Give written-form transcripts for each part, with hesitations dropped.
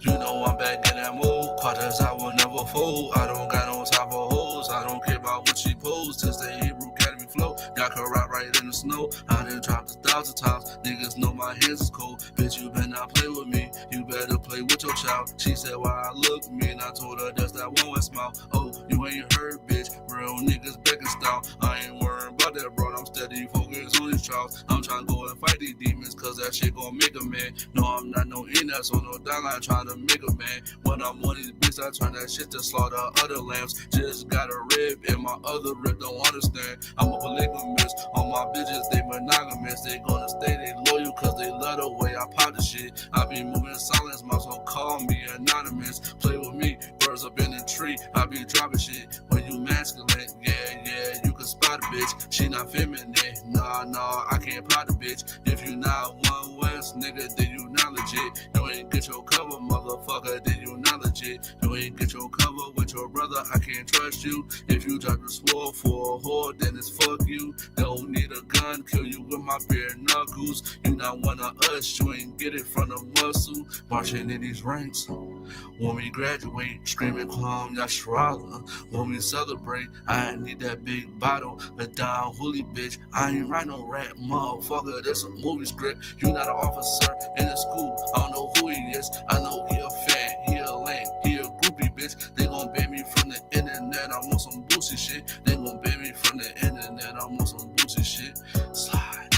You know I'm back in that mood. Quarters I will never fold. I don't got no time for hoes. I don't care about what she posed. Just the Hebrew Academy flow. Got her right in the snow. I done dropped 1,000 times. Niggas know my hands is cold. Bitch, you better not play with me. You better play with your child. She said why I look mean. I told her that's that one with smile. Oh, you ain't heard, bitch. Real niggas back in style. I ain't worried about that, bro. I'm steady focused on these trials. I'm trying to go and fight these demons, cause that shit gon' make a man. No, I'm not no in-ass on no dialine trying to make a man. When I'm on these bitches, I turn that shit to slaughter other lambs. Just got a rib and my other rib don't understand. I'm a polygamist. On my bitches, they monogamous. They gonna stay they loyal cause they love the way I pop the shit. I be moving silence, my so call me anonymous. Play with me, birds up in the tree. I be dropping shit. When you masculine, yeah, you can spot a bitch. She not feminine, nah, I can't pot a bitch. If you not one West, nigga, then you not legit. You ain't get your cover, motherfucker, then you not legit. You ain't get your cover with your brother, I can't trust you. If you drop the sword for a whore, then it's fuck you. Don't need a gun, kill you with my bare knuckles. You not one of us, you ain't get it from the muscle. Marching in these ranks, when we graduate, screaming calm, Yashrala. When we celebrate, I need that big bottle, a down holy bitch. I ain't write no rap, motherfucker, that's a movie script. You not an officer in the school, I don't know who he is. I know he a fan, he a lame, he a groupie bitch. They gon' ban me from the internet, I'm on some boosie shit. They gon' ban me from the internet, I'm on some boosie shit. Slide,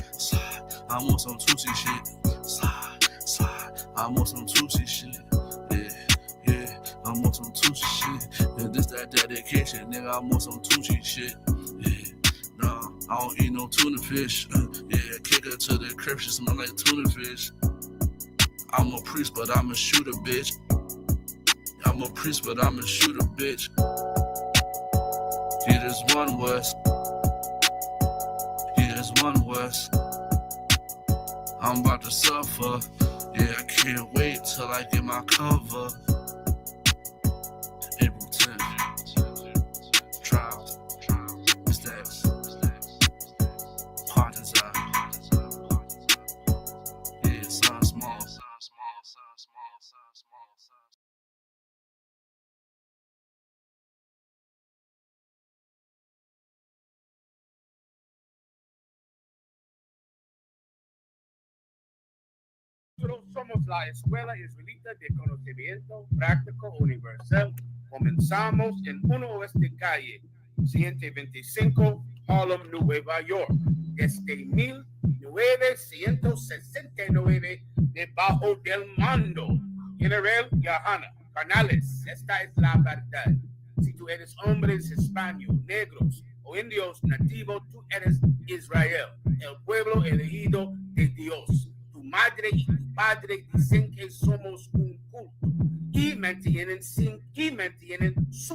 I'm on some Tusi shit. Slide, I'm on some Tusi shit. Yeah, I'm on some Tusi shit. Yeah, this that dedication, nigga, I'm on some Tusi shit. Yeah, nah, I don't eat no tuna fish. Yeah, kick her to the crib, she smell like tuna fish. I'm a priest, but I'm a shooter, bitch. I'm a priest, but I'm a shooter, bitch. Yeah, there's one West. Yeah, there's one West. I'm about to suffer. Yeah, I can't wait till I get my cover. April 10th. Trials. Mistakes. Partners out. Yeah, sun small. Nosotros somos la Escuela Israelita de Conocimiento Práctico Universal. Comenzamos en 1 Oeste Calle, 125, Harlem, Nueva York, desde 1969, debajo del mando General YAHANNA. Carnales, esta es la verdad. Si tú eres hombres hispanos, negros o indios nativos, tú eres Israel, el pueblo elegido de Dios. Tu madre y tu padre dicen que somos un culto y mantienen su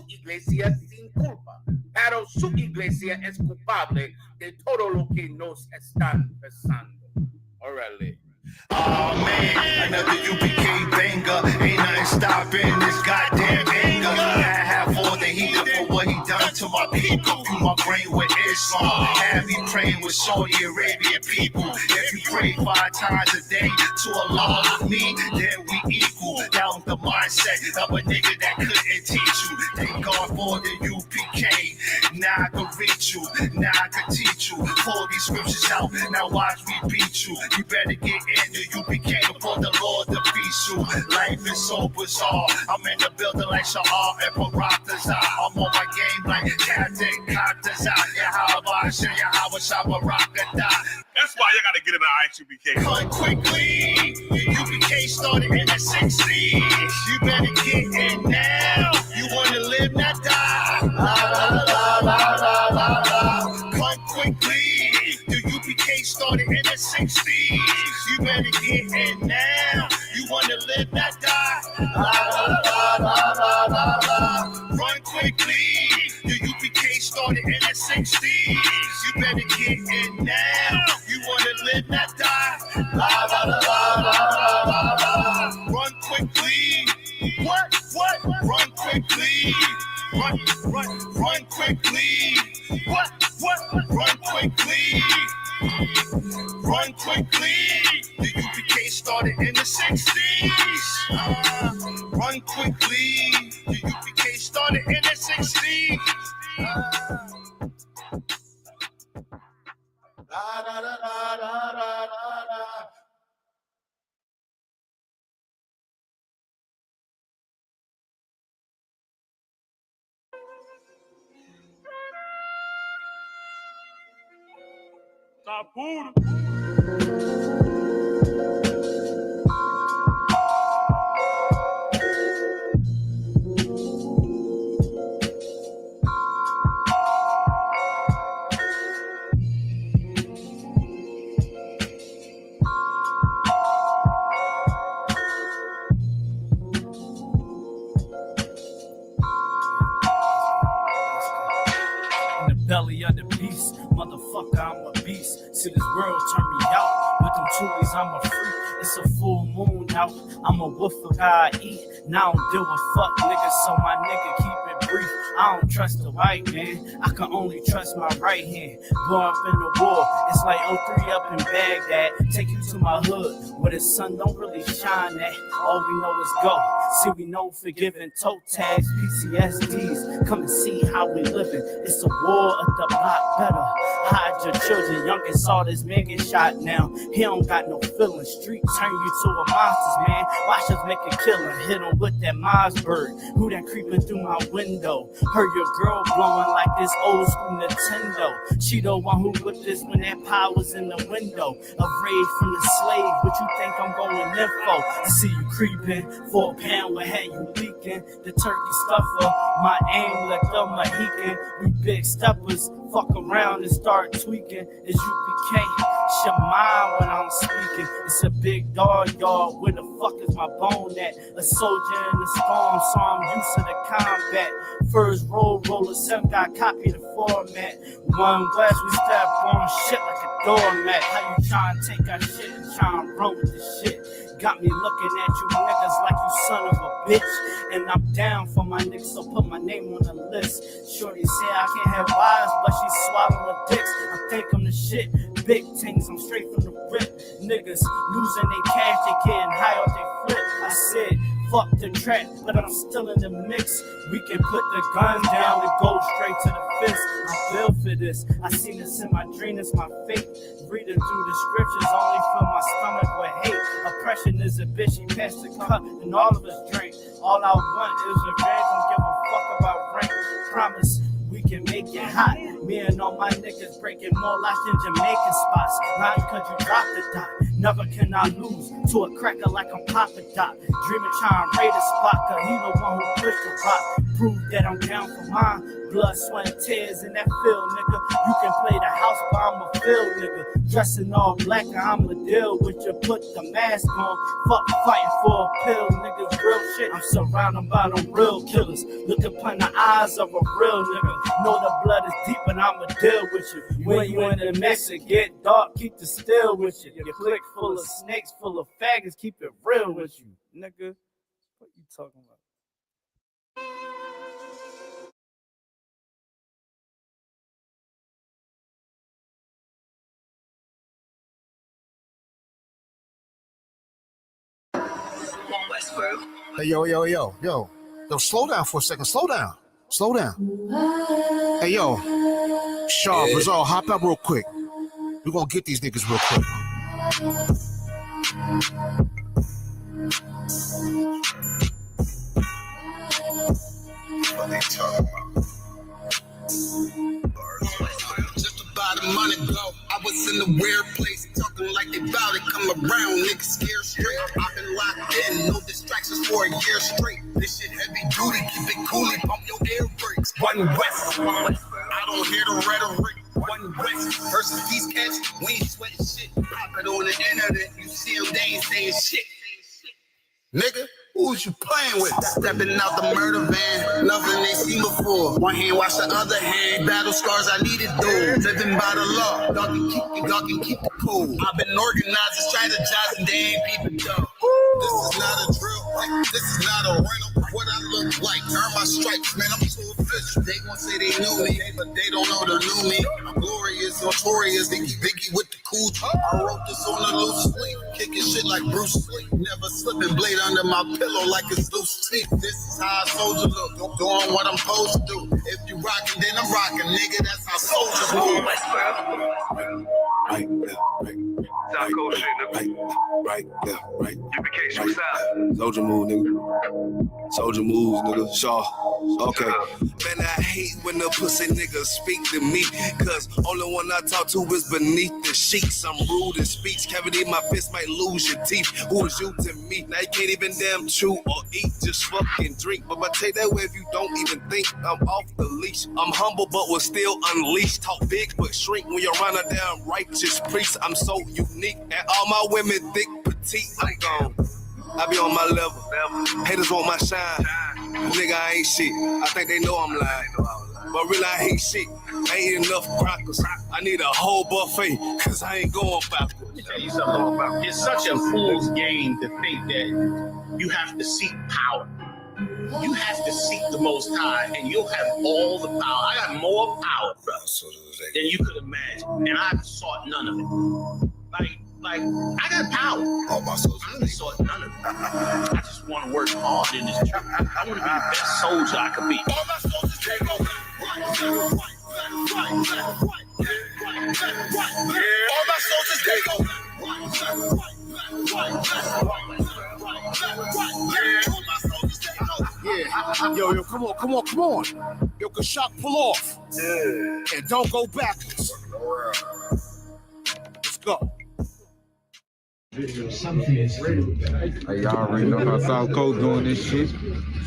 iglesia sin culpa, pero su iglesia es culpable de todo lo que nos están pasando. Órale. Oh man, another UPK banger. Ain't nothing stopping this goddamn anger. I have all the heat for what he done to my people. Fill my brain with Islam. Have me praying with Saudi Arabian people. If you pray 5 times a day to Allah with me, then we equal. Down the mindset of a nigga that couldn't teach you. Thank God for the UPK. Now I can reach you. Now I can teach you. Pull these scriptures out. Now watch me beat you. You better get in the UPK before the Lord defeats you. Life is so bizarre. I'm in the building like Sha'ar and PRERTATINING. I'm on my game like Captain Kataza. Yahweh Shabarakada. That's why you gotta get in the I.S.U.P.K. Cut quickly. UPK started in the 60s. You better get in now. You wanna live, not die. Cut quickly. The UPK started in the 60s. You better get in now. You wanna live, not die. Run quickly. The UPK started in the 60s. You better get in now. You wanna live, not die. Run quickly. What? Run quickly. Run quickly. What? Run quickly. Run quickly. The UPK started in the 60s. Run quickly. The UPK started in the 60s. Da, da, da, da, da, da, da. Tá puro. Belly of the beast, motherfucker, I'm a beast. See this world turn me out. With them toolies, I'm a freak. It's a full moon out. I'm a wolf of God I eat. Now I don't deal with fuck niggas, so my nigga keep it brief. I don't trust the white man. I can only trust my right hand. Blow up in the war. It's like 03 up in Baghdad. Take you to my hood where the sun don't really shine at. All we know is go. See, we know forgiving toe tags, PTSDs. Come and see how we living. It's a war of the block better. Hide your children. Youngest saw this man get shot now. He don't got no feeling. Street turn you to a monster, man. Watch us make a killer. Hit him with that Mossberg. Who that creeping through my window? Heard your girl blowing like this old school Nintendo. She the one who whipped this when that pie was in the window. A raid from the slave. What you think I'm going in for? I see you creeping for a pound. What had you leaking? The turkey stuffer. My aim like the Mohican. We big steppers. Fuck around and start tweaking. It's UPK. Shema when I'm speaking. It's a big dog, y'all. Where the fuck is my bone at? A soldier in the storm, so I'm used to the combat. First roller, 7 got copy the format. One West, we step on shit like a doormat. How you trying to take our shit and try and run with the shit? Got me looking at you niggas like you son of a bitch. And I'm down for my niggas, so put my name on the list. Shorty say I can't have wives, but she swallowing dicks. I think I'm the shit. Big things, I'm straight from the rip. Niggas losing their cash, they getting high off they flip. I said, fuck the trap, but I'm still in the mix. We can put the gun down and go straight to the fist. I'm built for this. I seen this in my dream, it's my fate. Reading through the scriptures, only fill my stomach with hate. Oppression is a bitch, she passed the cup, and all of us drink. All I want is revenge, don't give a fuck about rank. Promise we can make it hot. Me and all my niggas breaking more lives than Jamaican spots. Not because you dropped the dot. Never can I lose to a cracker like I'm Papa Dot. Dreaming trying to raid a spot, cause he the one who pushed the rock. Prove that I'm down for mine. Blood, sweat, and tears in that field, nigga. You can play the house, but I'm a field, nigga. Dressing all black, and I'ma deal with you. Put the mask on. Fuck fighting for a pill, niggas. Real shit. I'm surrounded by them real killers. Look upon the eyes of a real nigga. Know the blood is deep, and I'ma deal with you. When you in the mix, it get dark. Keep the still with you. Your clique full of snakes, full of faggots. Keep it real with you, nigga. What you talking about? Hey, yo. Slow down for a second. Slow down. Hey, yo. Shaw, Brazil, hop up real quick. We're gonna get these niggas real quick. What they talking about? Just about a month ago, I was in a weird place, talking like they bout it. Come around, niggas scared straight. I've been locked in, no distractions for a year straight. This shit heavy duty, keep it cool, pump your air brakes. One West, I don't hear the rhetoric. One West versus these cats, we ain't sweating shit. Pop it on the internet, you see them, they ain't saying shit. Nigga, who's you playing with? Stepping out the murder van, nothing they seen before. One hand wash the other hand, battle scars I needed though. Living by the law, y'all can keep it cool. I've been organizing, strategizing, they ain't peeping though. This is not a drill, This is not a rental. What I look like, earn my stripes, man. I'm too official. They gon' say they knew me, but they don't know the new me. I'm glorious, notorious, Biggie with the cool. I wrote this on the loose sleep, kicking shit like Bruce Lee. Never slipping blade under my pillow like it's loose teeth. This is how a soldier look, doing what I'm supposed to do. If you rockin', then I'm rockin', nigga. That's how soldiers move. Right, UPK, shoot side. Soldier move, nigga. Soldier moves, nigga. Shaw. Okay. Man, I hate when the pussy niggas speak to me, cause only one I talk to is beneath the sheets. I'm rude in speech, cavity in my fist might lose your teeth. Who is you to me? Now you can't even damn chew or eat, just fucking drink. But I take that way if you don't even think I'm off the leash. I'm humble but will still unleash. Talk big but shrink when you're around a damn righteous priest. I'm so unique, and all my women thick, petite. I'm gone. I be on my level. Haters want my shine. Nigga, I ain't shit. I think they know I'm lying. But really, I hate shit. I ain't enough crackers. I need a whole buffet, cause I ain't going backwards. Let me tell you something. It's such a fool's game to think that you have to seek power. You have to seek the Most High, and you'll have all the power. I got more power, bro, than you could imagine, and I've sought none of it. Like I got power. All my soldiers. I haven't sought none of it. I just want to work hard in this truth. I want to be the best soldier I could be. All my soldiers take over. All my soldiers take over. Yeah. Yo, come on. Yo, Kashak, pull off. Yeah. And don't go backwards. Let's go. Hey, y'all already know how South Coast doing this shit.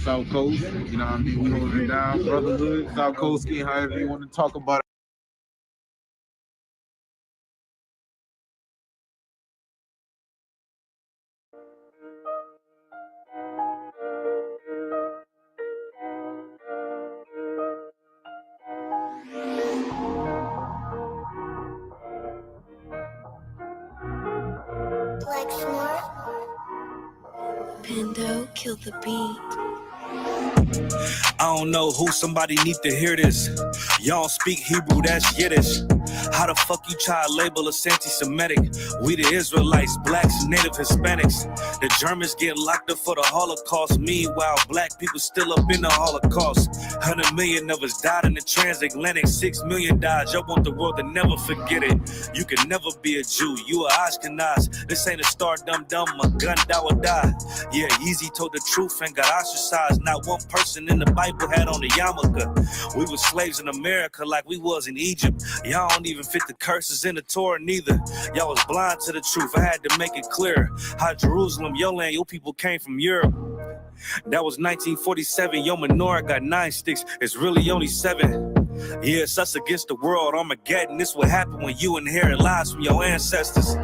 South Coast, you know what I mean? We holding it down. Brotherhood, South Coast skin, however you want to talk about it. Pendo, kill the beat. I don't know who, somebody need to hear this. Y'all speak Hebrew, that's Yiddish. How the fuck you try to label us anti-Semitic? We the Israelites, blacks, native Hispanics. The Germans get locked up for the Holocaust. Meanwhile, black people still up in the Holocaust. 100 million of us died in the transatlantic. 6 million died. Y'all want the world to never forget it. You can never be a Jew. You a Ashkenaz. This ain't a star dum-dum. A gun that will die. Yeah, Yeezy told the truth and got ostracized. Not one person in the Bible had on a yarmulke. We were slaves in America like we was in Egypt. Y'all don't even fit the curses in the Torah neither. Y'all was blind to the truth. I had to make it clear how Jerusalem, your land, your people came from Europe. That was 1947. Your menorah got 9 sticks. It's really only 7. Yeah, it's us against the world. Armageddon. This what happened when you inherit lies from your ancestors.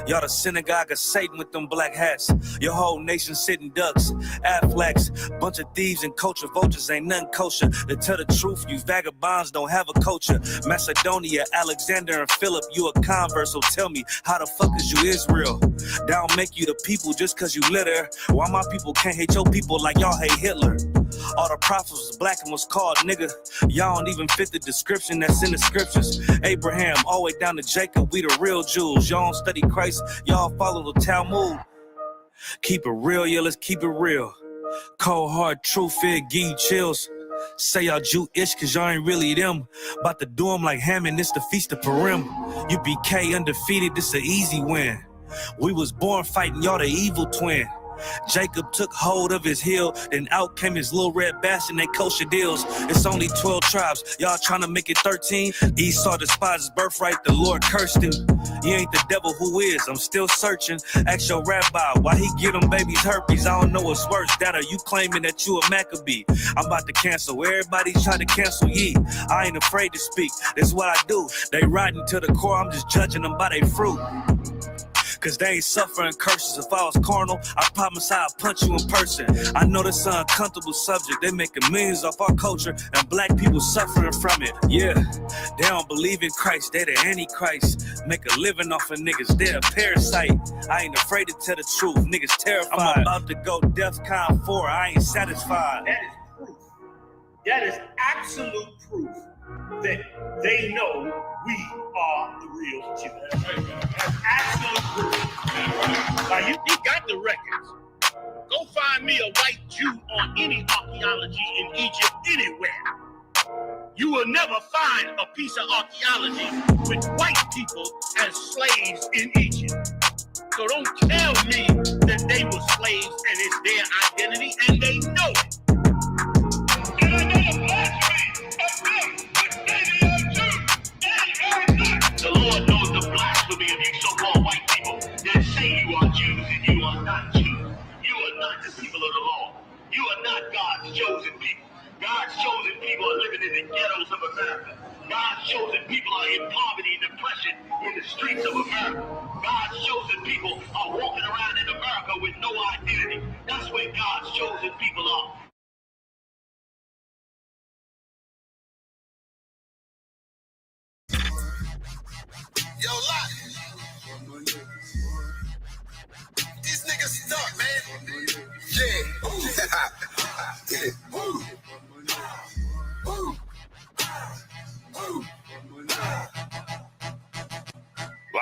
Y'all the synagogue of Satan with them black hats. Your whole nation sitting ducks, Aflacs, bunch of thieves and culture vultures, ain't nothing kosher. To tell the truth, you vagabonds don't have a culture. Macedonia, Alexander and Philip, you a convert, so tell me, how the fuck is you Israel? That don't make you the people just cause you live there. Why my people can't hate your people like y'all hate Hitler? All the prophets was black and was called nigga. Y'all don't even fit the description that's in the scriptures. Abraham, all the way down to Jacob, we the real Jews. Y'all don't study Christ, y'all follow the Talmud. Keep it real, yeah, let's keep it real. Cold hard truth, it give you chills. Say y'all Jewish cause y'all ain't really them. About to do them like Hammond, this the Feast of Purim. UPK undefeated, this an easy win. We was born fighting, y'all the evil twin. Jacob took hold of his heel, then out came his little red bastard, they kosher deals. It's only 12 tribes, y'all trying to make it 13. Esau despised his birthright, the Lord cursed him. He ain't the devil, who is? I'm still searching. Ask your rabbi, why he give them babies herpes? I don't know what's worse, that or you claiming that you a Maccabee. I'm about to cancel, everybody try to cancel ye. I ain't afraid to speak, that's what I do. They riding to the core, I'm just judging them by their fruit. cause they ain't suffering curses. If I was carnal, I promise I'd punch you in person. I know that's an uncomfortable subject. They making millions off our culture, and black people suffering from it. Yeah, they don't believe in Christ, they the Antichrist. Make a living off of niggas, they're a parasite. I ain't afraid to tell the truth, niggas terrified. I'm about to go DEFCON 4, I ain't satisfied. That is proof. That is absolute proof that they know we are the real Jews. That's absolute proof. Now you got the records. Go find me a white Jew on any archaeology in Egypt anywhere. You will never find a piece of archaeology with white people as slaves in Egypt. So don't tell me that they were slaves and it's their identity, and they know it. And I know the blasphemy of them, but they are Jews. The Lord knows the blasphemy of you so-called white people that say you are Jews and you are not Jews. You are not the people of the law. You are not God's chosen people. God's chosen people are living in the ghettos of America. God's chosen people are in poverty and depression in the streets of America. God's chosen people are walking around in America with no identity. That's where God's chosen people are. Yo, Lock. These niggas stuck, man. Yeah. Wow.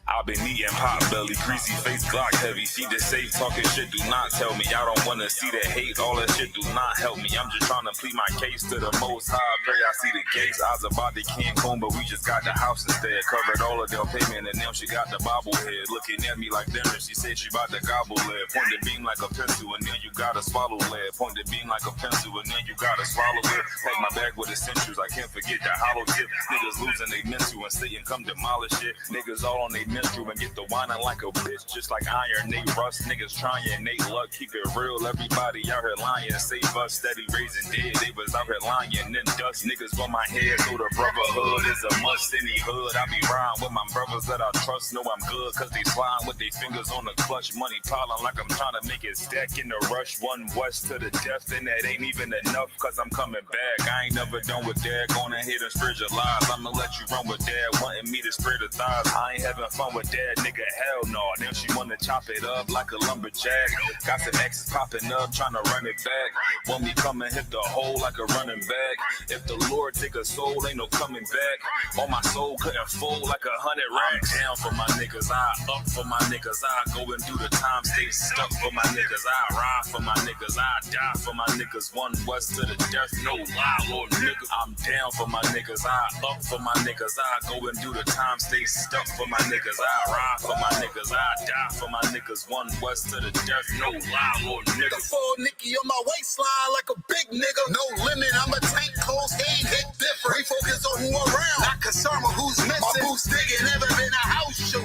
I've been eating pot belly, greasy face, Glock heavy. She just safe talking shit, do not tell me. I don't wanna see that hate, all that shit do not help me. I'm just trying to plead my case to the most high. Pray I see the gates. I was about to Cancun, but we just got the house instead. Covered all of their payment, and now she got the bobblehead. Looking at me like dinner, she said she about to gobble lead. Point the beam like a pencil, and then you gotta swallow lead. Point the beam like a pencil, and then you gotta swallow it. Pack my bag with essentials, I can't forget the hollow tip. Niggas losing they mental, and Satan come demolish it. Niggas all on they menstrual and get the whining like a bitch, just like iron, they rust. Niggas trying, they luck, keep it real. Everybody out here lying, save us, steady raising dead. They was out here lying, then dust. Niggas on my head, so the brotherhood is a must. Any hood, I be riding with my brothers that I trust. Know I'm good, cause they slime with their fingers on the clutch. Money piling like I'm trying to make it stack in the rush. One west to the death, and that ain't even enough, cause I'm coming back. I ain't never done with that, going ahead and spread your lies. I'ma let you run with that, wanting me to spread the thighs. I ain't having fun with that, nigga, hell no. Then she wanna chop it up like a lumberjack. Got some exes popping up, trying to run it back. Want me come and hit the hole like a running back. If the Lord take a soul, ain't no coming back. On my soul couldn't fold like 100 racks. I'm down for my niggas, I up for my niggas. I go and do the time, stay stuck for my niggas. I ride for my niggas, I die for my niggas. One west to the death, no lie, Lord nigga. I'm down for my niggas, I up for my niggas. I go and do the time, stay stuck for my niggas. I ride for my niggas, I die for my niggas. One west to the death, no lie, Lord nigga. The full Nicky on my waistline like a big nigga. No limit, I'm a tank, close game, hit different. We focus on who around, not concerned with who's missing. My boots digging, never been a house shoe.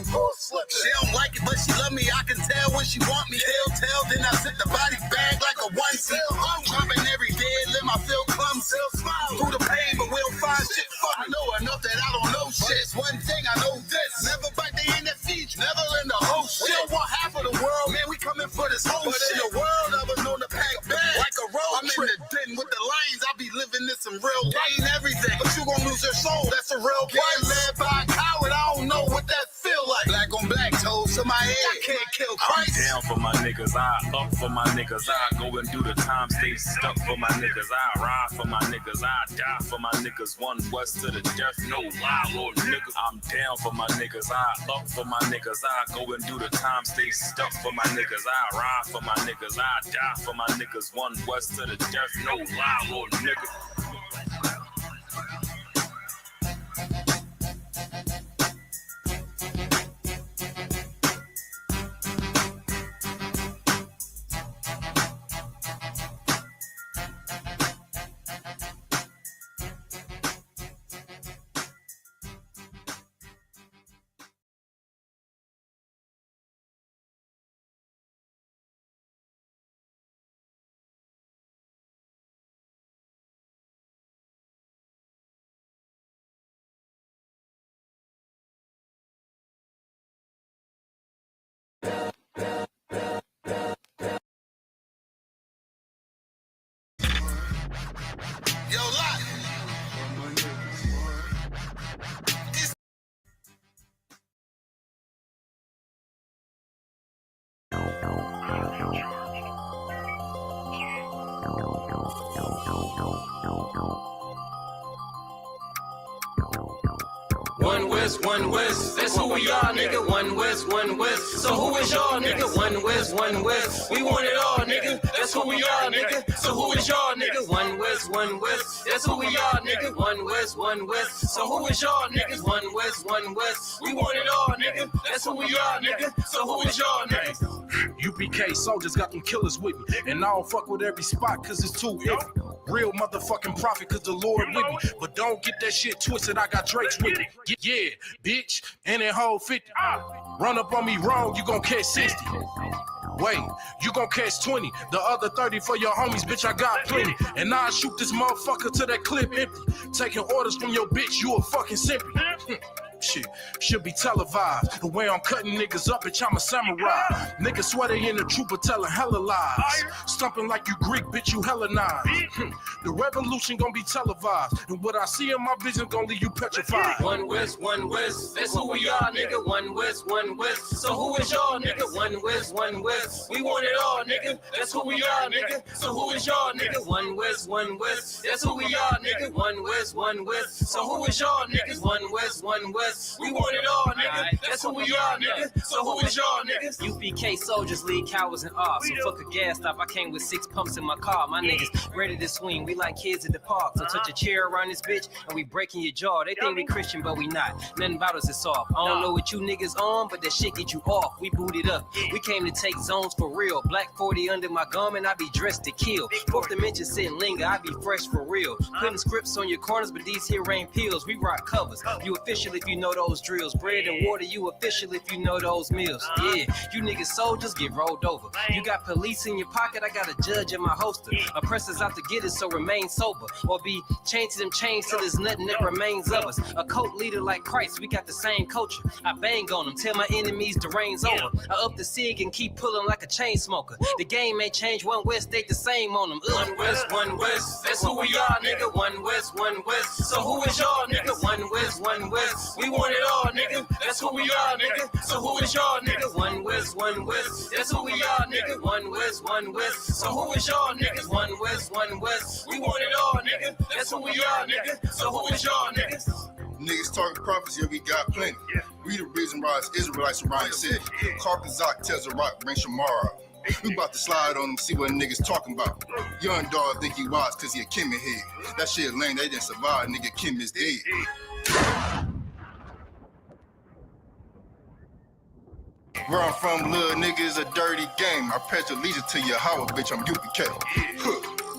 She don't like it, but she love me. I can tell when she want me. Tell, then I sit the body bag like a onesie. I'm dropping every day, let my feel clumsy. Through the pain, but we don't find shit. I know enough that I don't know shit. It's one thing I know this. Never bite the end that feed you. Never in the whole shit. We don't want half of the world, man. We coming for this whole but shit. In the world, I was known to pack bags like a road I'm trip. In the den with the lions. I be living this in real gain everything. But you gon' lose your soul. That's a real fight. Led by a coward. I don't know what that feel like. Black on black toes to my head. I can't kill Christ. I'm down for my niggas, I up for my niggas. I go and do the time, stay stuck for my niggas. I ride for my niggas, I die for my niggas. One west to the death, no lie, Lord nigga. I'm down for my niggas, I up for my niggas. I go and do the time, stay stuck for my niggas. I ride for my niggas, I die for my niggas. One west to the death, no lie, Lord nigga. One West, one West. That's who we are, nigga. One West, one West. So who is y'all, nigga? One West, one West. We want it all, nigga. That's who we are, nigga. So who is y'all, nigga? One West, one West. That's who we are, nigga. One West, one West. So who is y'all, niggas? One West, one West. We want it all, nigga. That's who we are, nigga. So who is y'all, nigga? UPK soldiers got them killers with me. And I don't fuck with every spot cause it's too iffy. Real motherfucking prophet cause the Lord with me. But don't get that shit twisted, I got Drake's with me. Yeah, bitch, and that whole 50. Run up on me wrong, you gon' catch 60. Wait, you gon' catch 20. The other 30 for your homies, bitch, I got plenty. And I'll shoot this motherfucker till that clip empty. Taking orders from your bitch, you a fucking simpy. Shit, should be televised. The way I'm cutting niggas up, bitch, I'm a samurai. Niggas swear they in the trooper telling hella lies. Stumping like you Greek, bitch, you Hellenized. The revolution gon' be televised. And what I see in my vision gon' leave you petrified. One West, one West. That's who we are, nigga. One West, one West. So who is y'all, nigga? One West, one West. We want it all, nigga. That's who we are, nigga. So who is y'all, nigga? One West, one West. That's who we are, nigga. One West, one West. So who is y'all, niggas? One West, one West. We want it all, nigga. That's who we are, nigga. So who is y'all, niggas? UPK soldiers lead cowards and off. So fuck a gas stop. I came with 6 pumps in my car. My niggas ready to swing. We like kids at the park. So touch a chair around this bitch and we breaking your jaw. They think we Christian, but we not. Nothing about us is soft. I don't know what you niggas on, but that shit get you off. We booted up. We came to take zones for real. Black 40 under my garment. I be dressed to kill. Fourth dimension sit and linger. I be fresh for real. Putting scripts on your corners, but these here ain't pills. We rock covers. You official if you know those drills. Bread and water, you official if you know those meals. Yeah, you niggas soldiers get rolled over. You got police in your pocket, I got a judge in my holster. Oppressors out to get us, so remain sober. Or be chained to them chains till there's nothing that remains of us. A cult leader like Christ, we got the same culture. I bang on them, tell my enemies the reign's over. I up the cig and keep pulling like a chain smoker. The game may change, one West stay the same on them. One West, one West. That's who we are, nigga. One West, one West. So who is y'all, nigga? One West, one West. We want it all, nigga. That's who we are, nigga. So who is y'all, nigga? One West, one West. That's who we are, nigga. One West, one West. So who is y'all, niggas? One West, one West. We want it all, nigga. That's who we are, nigga. So who is y'all, niggas? Niggas talking prophets, yeah, we got plenty. We the reason why it's Israelites around the city. Carpazak tells a rock, bring Shamara. We about to slide on them, see what niggas talking about. Young dog think he wise cause he a Kim head. That shit lame, they didn't survive, nigga, Kim is dead. Where I'm from, little nigga, is a dirty game. I pledge allegiance to Yahweh, bitch, I'm UPK.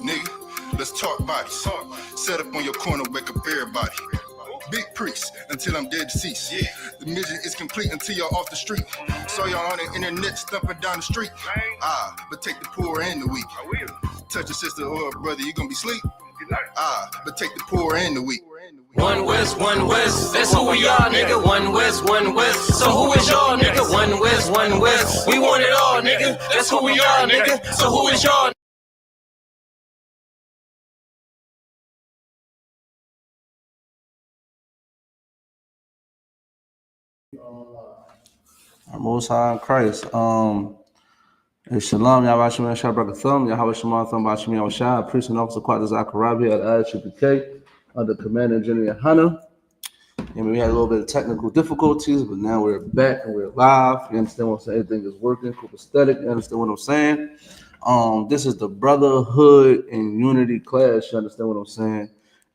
Nigga, let's talk bodies. Set up on your corner, wake up everybody. Big priest, until I'm dead deceased. The mission is complete until y'all off the street. So y'all on the internet stumping down the street. But take the poor and the weak. Touch a sister or a brother, you gonna be sleep. But take the poor and the weak. One West, one West. That's who we are, nigga. One West, one West. So who is y'all, nigga? One West, one West. We want it all, nigga. That's who we are, nigga. So who is y'all? Our Most High in Christ. Shalom, Yahweh Shem Shah Brakathum, Yahweh Shema Thum Bashim Yahweh Shah, priest and officer Quad Zacharabi at I.S.U.P.K, under Commander General YAHANNA. And we had a little bit of technical difficulties, but now we're back and we're live. You understand what I'm saying? Everything is working, copacetic. You understand what I'm saying? This is the Brotherhood and Unity class. You understand what I'm saying?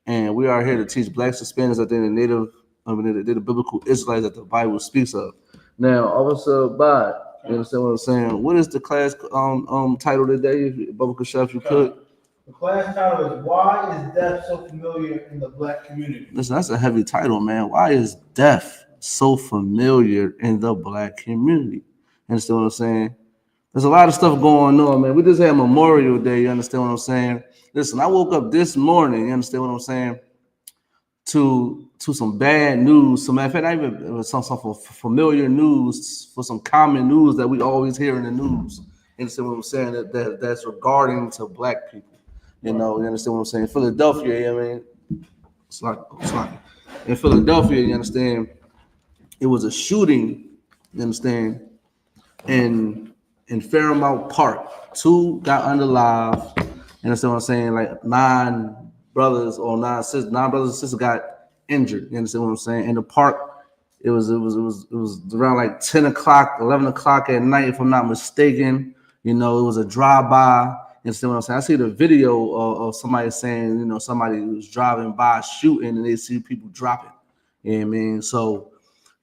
And we are here to teach Blacks, Hispanics, that they're the native biblical Israelites that the Bible speaks of. Now, Officer Bud, you understand what I'm saying? What is the class title today? Bubba Kashaf, if you could. The class title is "Why is Death So Familiar in the Black Community?" Listen, that's a heavy title, man. Why is death so familiar in the Black community? You understand what I'm saying? There's a lot of stuff going on, man. We just had Memorial Day, you understand what I'm saying? Listen, I woke up this morning, you understand what I'm saying, to some bad news. So, matter of fact, I even some familiar news for some common news that we always hear in the news. You understand what I'm saying? That's regarding to Black people. You know, you understand what I'm saying? Philadelphia, I mean, it's like in Philadelphia, you understand, it was a shooting, you understand, in Fairmount Park. 2 got under live, you understand what I'm saying? Like 9 brothers and sisters got injured, you understand what I'm saying? And the park It was around like 10 o'clock, 11 o'clock at night, if I'm not mistaken. You know, it was a drive-by. You understand what I'm saying? I see the video of somebody saying, you know, somebody was driving by shooting and they see people dropping. You know what I mean? So,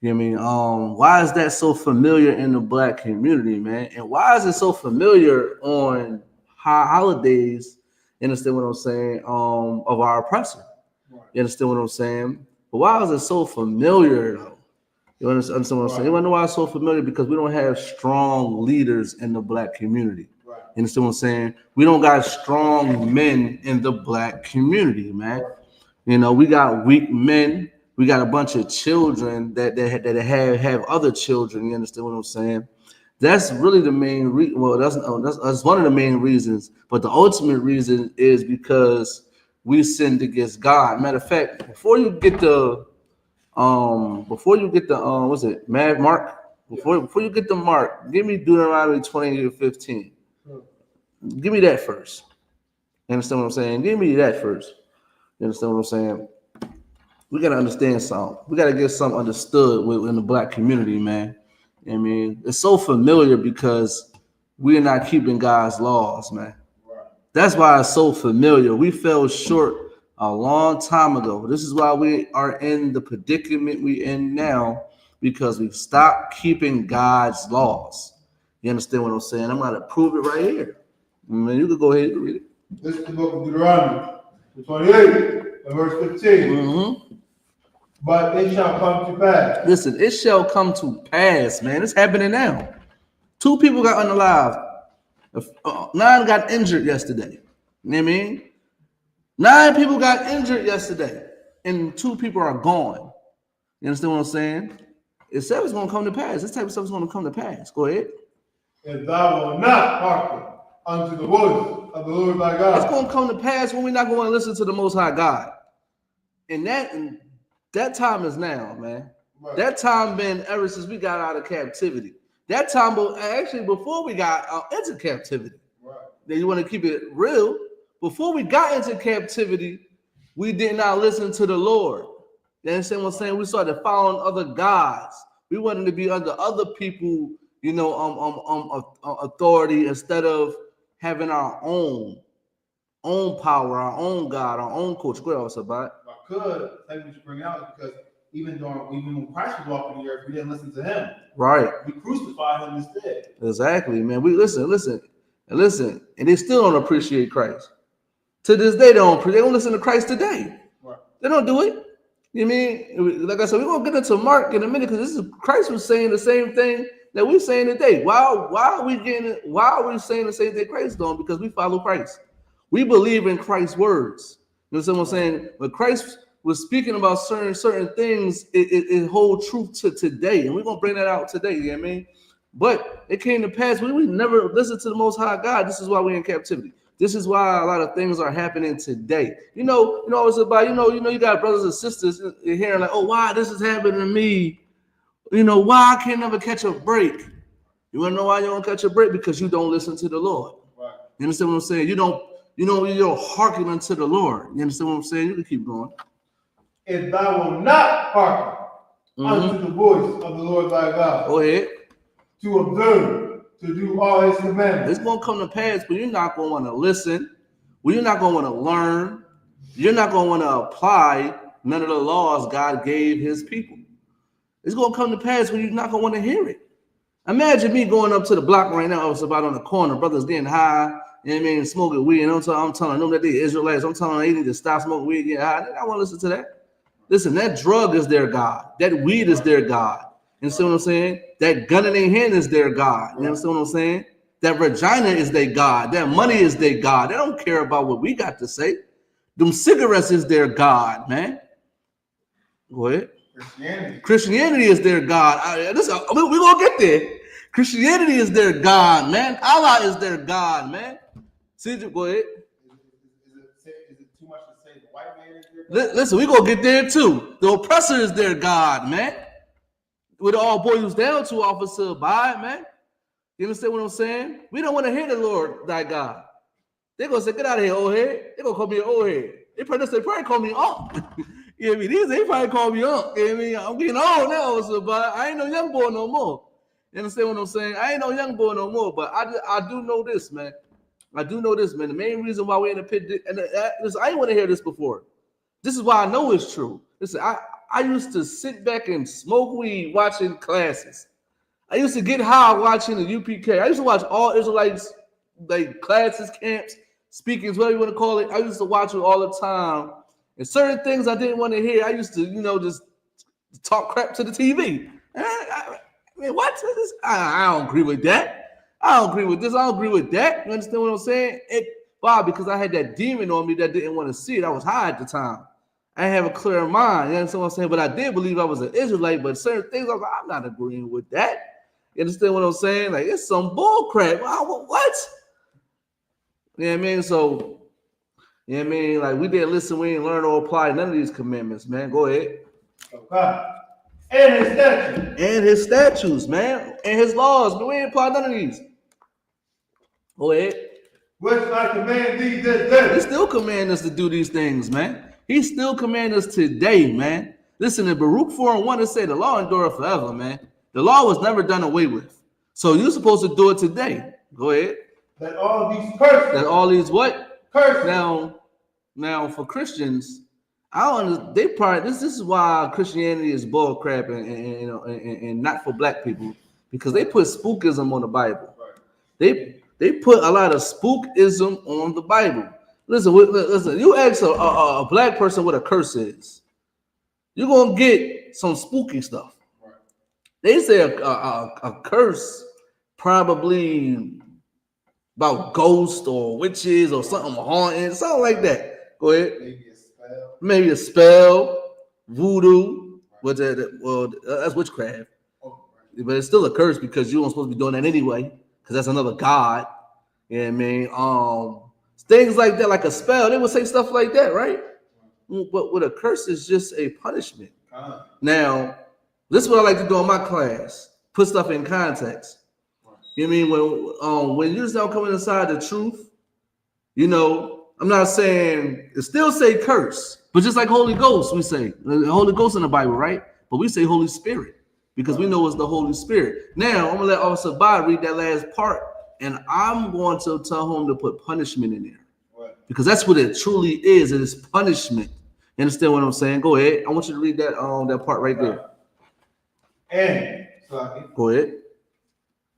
you know what I mean? Why is that so familiar in the black community, man? And why is it so familiar on holidays, you understand what I'm saying, of our oppressor? You understand what I'm saying? But why is it so familiar, though? You understand what I'm saying? You want to know why it's so familiar? Because we don't have strong leaders in the black community. You understand what I'm saying? We don't got strong men in the black community, man. You know, we got weak men. We got a bunch of children that have other children. You understand what I'm saying? That's really the main reason. Well, that's one of the main reasons. But the ultimate reason is because we sinned against God. Matter of fact, before you get the what's it, Mad Mark? Before you get the mark, give me Deuteronomy 20:15. Give me that first. You understand what I'm saying? Give me that first. You understand what I'm saying? We gotta understand something. We gotta get something understood in the black community, man. I mean, it's so familiar because we're not keeping God's laws, man. That's why it's so familiar. We fell short a long time ago. This is why we are in the predicament we in now, because we've stopped keeping God's laws. You understand what I'm saying? I'm gonna prove it right here. I mean, you could go ahead and read it. This is the book of Deuteronomy, 28, verse 15. Mm-hmm. But it shall come to pass. Listen, it shall come to pass, man. It's happening now. 2 people got unalived. 9 got injured yesterday. You know what I mean? 9 people got injured yesterday, and 2 people are gone. You understand what I'm saying? It said it's going to come to pass. This type of stuff is going to come to pass. Go ahead. If thou wilt not hearken unto the voice of the Lord thy God. It's going to come to pass when we're not going to listen to the Most High God. And that time is now, man. Right. That time been ever since we got out of captivity. That time, actually, before we got into captivity. Right. Then you want to keep it real. Before we got into captivity, we did not listen to the Lord. You understand what I'm saying? We started following other gods. We wanted to be under other people, you know, authority instead of having our own power, our own God, our own coach. Go ahead, about it. I could say we should bring out because even when Christ was walking the earth, we didn't listen to him. Right. We crucified him instead. Exactly, man. We listen, and they still don't appreciate Christ. To this day, they don't listen to Christ today. Right. They don't do it. You know what I mean? Like I said, we're gonna get into Mark in a minute because Christ was saying the same thing that we're saying today. Why are we saying the same thing Christ doing? Because we follow Christ. We believe in Christ's words. You know what I'm saying? When Christ was speaking about certain things, it holds truth to today, and we're gonna bring that out today. You know what I mean? But it came to pass we never listened to the Most High God. This is why we're in captivity. This is why a lot of things are happening today. You know, it's about, you got brothers and sisters hearing like, oh, why this is happening to me? You know, why I can't never catch a break? You want to know why you don't catch a break? Because you don't listen to the Lord. Right. You understand what I'm saying? You don't hearken unto the Lord. You understand what I'm saying? You can keep going. If thou wilt not hearken unto the voice of the Lord thy God. Go ahead. To observe, to do all his commandments. It's going to come to pass, but you're not going to want to listen. Well, you're not going to want to learn. You're not going to want to apply none of the laws God gave his people. It's going to come to pass when you're not going to want to hear it. Imagine me going up to the block right now. I was about on the corner. Brothers getting high, you know what I mean, smoking weed. And I'm telling them that they Israelites. I'm telling them they need to stop smoking weed, get high. I want to listen to that. Listen, that drug is their God. That weed is their God. You see what I'm saying? That gun in their hand is their God. You understand what I'm saying? That vagina is their God. That money is their God. They don't care about what we got to say. Them cigarettes is their God, man. Go ahead. Christianity is their God. We're going to get there. Christianity is their God, man. Allah is their God, man. See, go ahead. Is it too much to say the white man is their God? Listen, we're going to get there too. The oppressor is their God, man. With all boils down to, Officer Abide, man. You understand what I'm saying? We don't want to hear the Lord, thy God. They're going to say, get out of here, old head. They're going to call me an old head. They probably call me off. You know what I mean? They probably call me up. You know what I mean? I'm getting old now, so, but I ain't no young boy no more. You understand what I'm saying? I ain't no young boy no more, but I do know this, man. I do know this, man. The main reason why we're in the pit, and listen, I didn't want to hear this before. This is why I know it's true. Listen, I used to sit back and smoke weed watching classes. I used to get high watching the UPK. I used to watch all Israelites, like classes, camps, speakings, whatever you want to call it. I used to watch it all the time. And certain things I didn't want to hear, I used to, just talk crap to the TV. I mean, what is this? I don't agree with that. I don't agree with this. I don't agree with that. You understand what I'm saying? Why? Because I had that demon on me that didn't want to see it. I was high at the time. I didn't have a clear mind. You understand what I'm saying? But I did believe I was an Israelite. But certain things, I was like, I'm not agreeing with that. You understand what I'm saying? Like, it's some bull crap. What? You know what I mean? So, you know what I mean? Like, we didn't listen. We didn't learn or apply none of these commandments, man. Go ahead. Okay. And his statutes. And his statutes, man. And his laws. But we didn't apply none of these. Go ahead. Which I command thee this day. He still command us to do these things, man. He still command us today, man. Listen, in Baruch 4:1, it say the law endureth forever, man. The law was never done away with. So you're supposed to do it today. Go ahead. That all these curses. That all these what? Curses. Now for Christians, they probably this is why Christianity is bull crap and not for black people, because they put spookism on the Bible. Right. They put a lot of spookism on the Bible. Listen. You ask a black person what a curse is, you're gonna get some spooky stuff. Right. They say a curse probably about ghosts or witches or something haunting, something like that. Go ahead. Maybe a spell, voodoo. Right. That's witchcraft. Oh, right. But it's still a curse because you weren't supposed to be doing that anyway, because that's another god. You know what I mean? Things like that, like a spell, they would say stuff like that, right? But with a curse, is just a punishment. Now, this is what I like to do in my class: put stuff in context. You know what I mean? When you start coming inside the truth, I'm not saying it still say curse, but just like Holy Ghost, we say the Holy Ghost in the Bible, right? But we say Holy Spirit because we know it's the Holy Spirit. Now I'm gonna let Officer Bob read that last part, and I'm going to tell him to put punishment in there, because that's what it truly is. It is punishment. You understand what I'm saying? Go ahead. I want you to read that that part right there. And go ahead.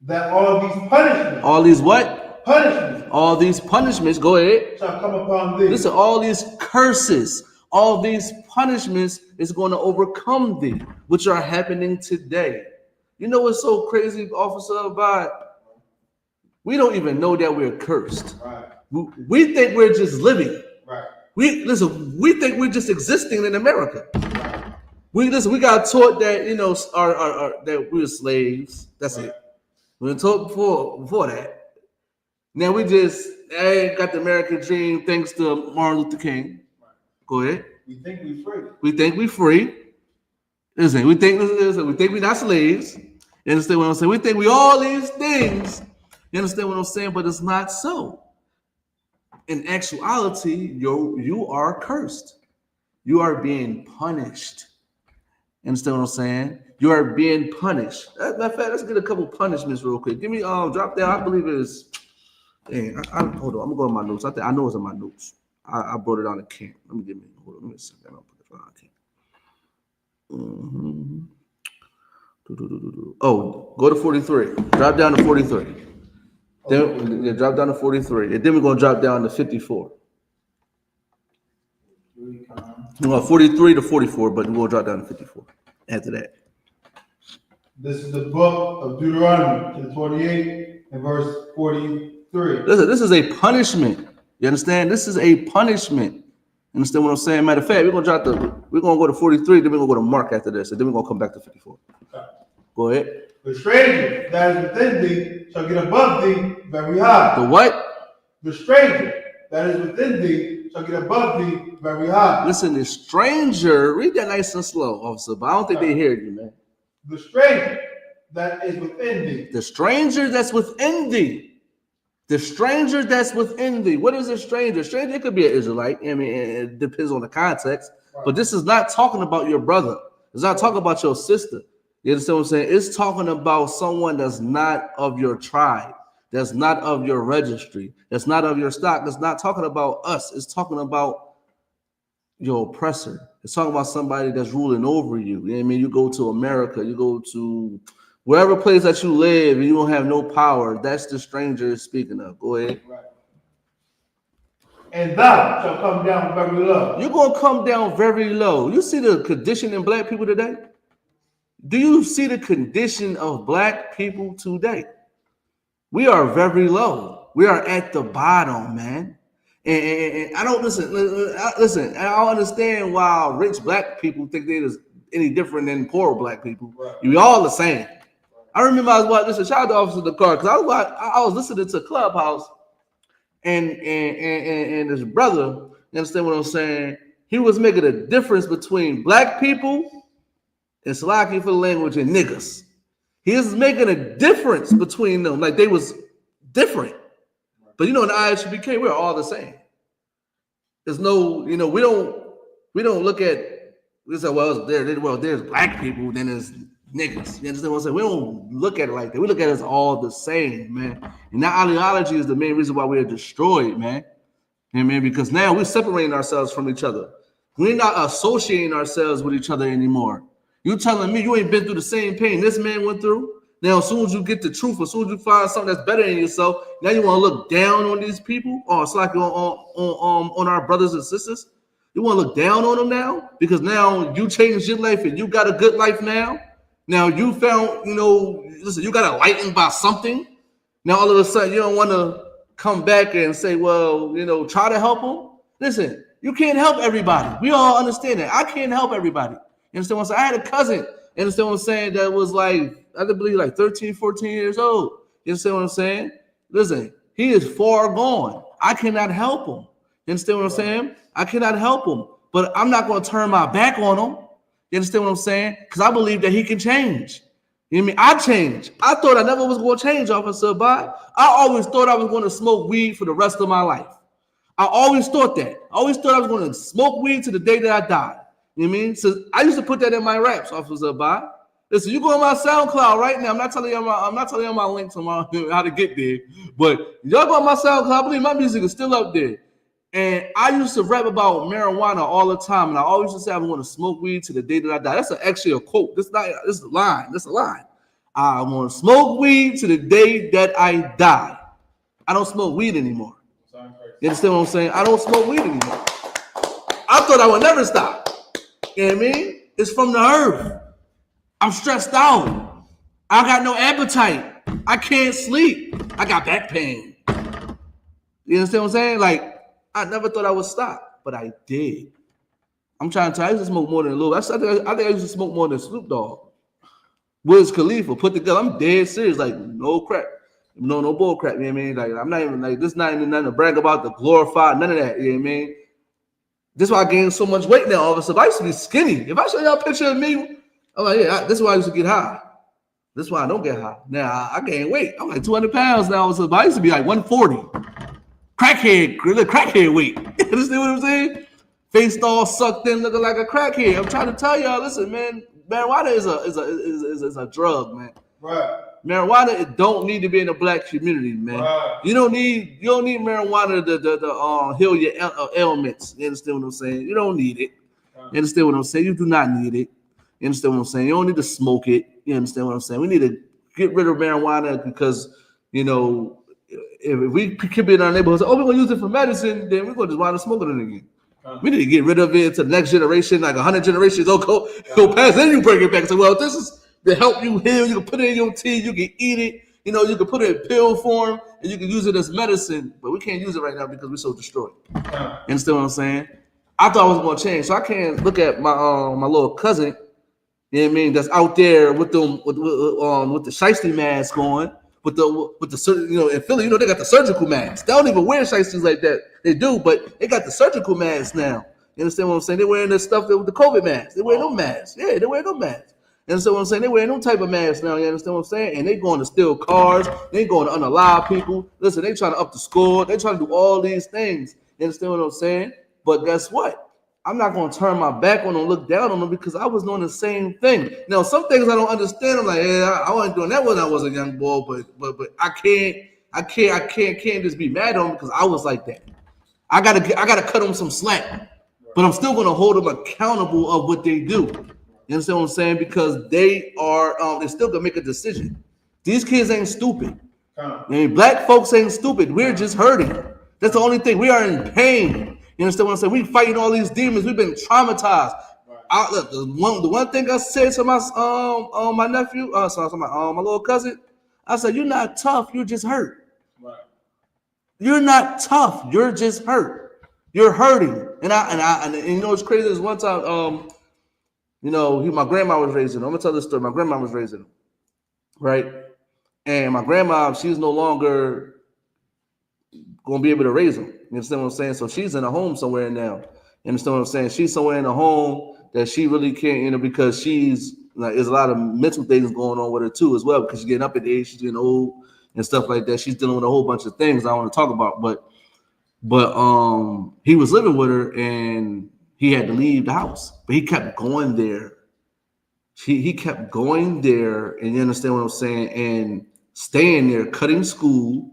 That all these punishments. All these what? Punishments. All these punishments. Go ahead. Shall come upon thee. Listen, all these curses, all these punishments is going to overcome thee, which are happening today. You know what's so crazy, Officer, about? We don't even know that we're cursed. Right. We think we're just living. Right. We think we're just existing in America. Right. We got taught that that we're slaves. That's right. It. We were taught before that. Now we just got the American dream thanks to Martin Luther King. Right. Go ahead. We think we're free. We think we're free. Listen, we think we're not slaves. You understand what I'm saying? We think we all these things. You understand what I'm saying? But it's not so. In actuality, you are cursed. You are being punished. You understand what I'm saying? You are being punished. Matter of fact, let's get a couple punishments real quick. Give me drop down. I believe it is. Hold on. I'm gonna go to my notes. I know it's in my notes. I brought it on the camp. Hold on. Let me see. I'll put it on the camp. Oh, go to 43. Drop down to 43. Then drop down to 43. And then we're gonna drop down to 54. 43 to 44, but we'll drop down to 54 after that. This is the book of Deuteronomy, chapter 28 and verse 43. Listen, this is a punishment. You understand? This is a punishment. You understand what I'm saying? Matter of fact, we're gonna go to 43, then we're gonna go to Mark after this, and then we're gonna come back to 54. Okay. Go ahead. The stranger that is within thee shall get above thee very high. The what? The stranger that is within thee shall get above thee very high. Listen, the stranger, read that nice and slow, officer, but I don't think they hear you, man. The stranger that is within thee. The stranger that's within thee. The stranger that's within thee. What is a stranger? Stranger, it could be an Israelite. I mean, it depends on the context. But this is not talking about your brother. It's not talking about your sister. You understand what I'm saying? It's talking about someone that's not of your tribe, that's not of your registry, that's not of your stock. It's not talking about us. It's talking about your oppressor. It's talking about somebody that's ruling over you. You know what I mean? You go to America, you go to wherever place that you live, and you don't have no power. That's the stranger speaking of. Go ahead. Right. And thou shall come down very low. You're going to come down very low. You see the condition in black people today? Do you see the condition of black people today? We are very low. We are at the bottom, man. And I don't listen. I don't understand why rich black people think they're any different than poor black people. Right. We all the same. I remember I was watching this. Shout out to Officer the Car because I was listening to Clubhouse, and his brother. You understand what I'm saying? He was making a difference between black people and Salaki for the language and niggas. He was making a difference between them, like they was different. But you know, in the I.S.U.P.K, we're all the same. There's no, we don't look at, we say, well, there's black people, then there's niggas. You understand what I'm saying? We don't look at it like that. We look at it as all the same, man. And that ideology is the main reason why we are destroyed, man. You know what I mean? Because now we're separating ourselves from each other. We're not associating ourselves with each other anymore. You telling me you ain't been through the same pain this man went through? Now, as soon as you get the truth, as soon as you find something that's better than yourself, now you want to look down on these people? Or it's like on our brothers and sisters? You want to look down on them now? Because now you changed your life and you got a good life now? Now you found, listen, you got enlightened by something. Now all of a sudden you don't want to come back and say, well, try to help them. Listen, you can't help everybody. We all understand that. I can't help everybody. You understand what I'm saying? I had a cousin, you understand what I'm saying, that was like, I believe like 13, 14 years old. You understand what I'm saying? Listen, he is far gone. I cannot help him. You understand what I'm saying? I cannot help him. But I'm not going to turn my back on him. You understand what I'm saying? Because I believe that he can change. You know what I mean? I changed. I thought I never was going to change, Officer Bud. I always thought I was going to smoke weed for the rest of my life. I always thought that. I always thought I was going to smoke weed to the day that I died. You know what I mean? So I used to put that in my raps, Officer Bud. Listen, you go on my SoundCloud right now. I'm not telling you my links on how to get there. But y'all go on my SoundCloud. I believe my music is still up there. And I used to rap about marijuana all the time, and I always used to say I want to smoke weed to the day that I die. That's actually a quote. This is a line. That's a line. I want to smoke weed to the day that I die. I don't smoke weed anymore. You understand what I'm saying? I don't smoke weed anymore. I thought I would never stop. You know what I mean? It's from the earth. I'm stressed out. I got no appetite. I can't sleep. I got back pain. You understand what I'm saying? Like, I never thought I would stop, but I did. I'm trying to tell you, I used to smoke more than Lil. I think I used to smoke more than Snoop Dogg. Wiz Khalifa, put together. I'm dead serious. Like, no crap. No bull crap. You know what I mean? Like, I'm not even like, this not even nothing to brag about, to glorify, none of that. You know what I mean? This is why I gained so much weight now all of a sudden. I used to be skinny. If I show y'all a picture of me, I'm like, yeah, this is why I used to get high. This is why I don't get high. Now I gained weight. I'm like 200 pounds now. So I used to be like 140. Crackhead weight. You understand what I'm saying? Face all sucked in, looking like a crackhead. I'm trying to tell y'all, listen, man, marijuana is a drug, man. Right. Marijuana, it don't need to be in the black community, man. Right. You don't need marijuana to heal your ailments. You understand what I'm saying? You don't need it. Right. You understand what I'm saying? You do not need it. You understand what I'm saying? You don't need to smoke it. You understand what I'm saying? We need to get rid of marijuana because, if we keep it in our neighborhoods, we're going to use it for medicine, then we're going to just wind up smoking it again. We need to get rid of it to the next generation, like 100 generations. Go past, then you bring it back. So, well, this is to help you heal. You can put it in your tea. You can eat it. You can put it in pill form, and you can use it as medicine. But we can't use it right now because we're so destroyed. You understand what I'm saying? I thought I was going to change. So I can't look at my little cousin, you know what I mean, that's out there with the shiesty mask on. With the in Philly, they got the surgical masks. They don't even wear shiesties like that. They do, but they got the surgical masks now. You understand what I'm saying? They're wearing this stuff with the COVID masks. They wear no masks. Yeah, they wear no masks. You understand what I'm saying? They wear no type of masks now. You understand what I'm saying? And they going to steal cars. They going to unalive people. Listen, they trying to up the score. They trying to do all these things. You understand what I'm saying? But guess what? I'm not going to turn my back on them, look down on them, because I was doing the same thing. Now, some things I don't understand. I'm like, yeah, I wasn't doing that when I was a young boy, but I can't just be mad at them because I was like that. I gotta cut them some slack, but I'm still going to hold them accountable of what they do. You understand what I'm saying? Because they still gonna make a decision. These kids ain't stupid. I mean, black folks ain't stupid. We're just hurting. That's the only thing. We are in pain. You understand what I'm saying? We fighting all these demons. We've been traumatized. Look, the one thing I said to my my nephew, my little cousin, I said, "You're not tough. You're just hurt. You're not tough. You're just hurt. You're hurting." And you know what's crazy is one time, my grandma was raising him. I'm gonna tell this story. My grandma was raising him, right? And my grandma, she's no longer gonna be able to raise him. You understand what I'm saying? So she's in a home somewhere now. You understand what I'm saying? She's somewhere in a home that she really can't, because she's like, there's a lot of mental things going on with her too as well, because she's getting up in age, she's getting old and stuff like that. She's dealing with a whole bunch of things I want to talk about. But he was living with her and he had to leave the house, but he kept going there. He kept going there, and you understand what I'm saying, and staying there, cutting school,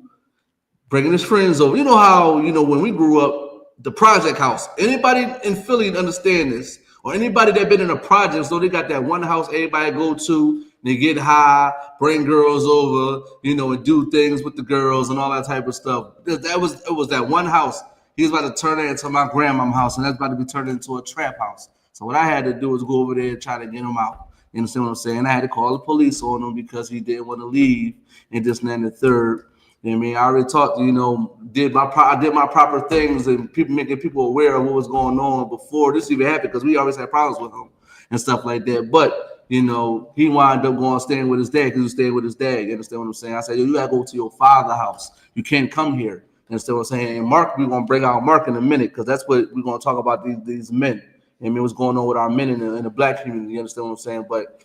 bringing his friends over. You know how, when we grew up, the project house. Anybody in Philly understand this, or anybody that been in a project, so they got that one house everybody go to, they get high, bring girls over, and do things with the girls and all that type of stuff. It was that one house. He was about to turn it into my grandma's house, and that's about to be turned into a trap house. So what I had to do was go over there and try to get him out. You understand what I'm saying? I had to call the police on him because he didn't want to leave, and this and that and the third. You know what I mean? I already talked, I did my proper things, and making people aware of what was going on before this even happened, because we always had problems with him and stuff like that. But, he wound up staying with his dad, because he was staying with his dad. You understand what I'm saying? I said, you got to go to your father's house. You can't come here. You understand what I'm saying? And Mark, we're going to bring out Mark in a minute, because that's what we're going to talk about, these men. I mean, what's going on with our men in the black community. You understand what I'm saying? But,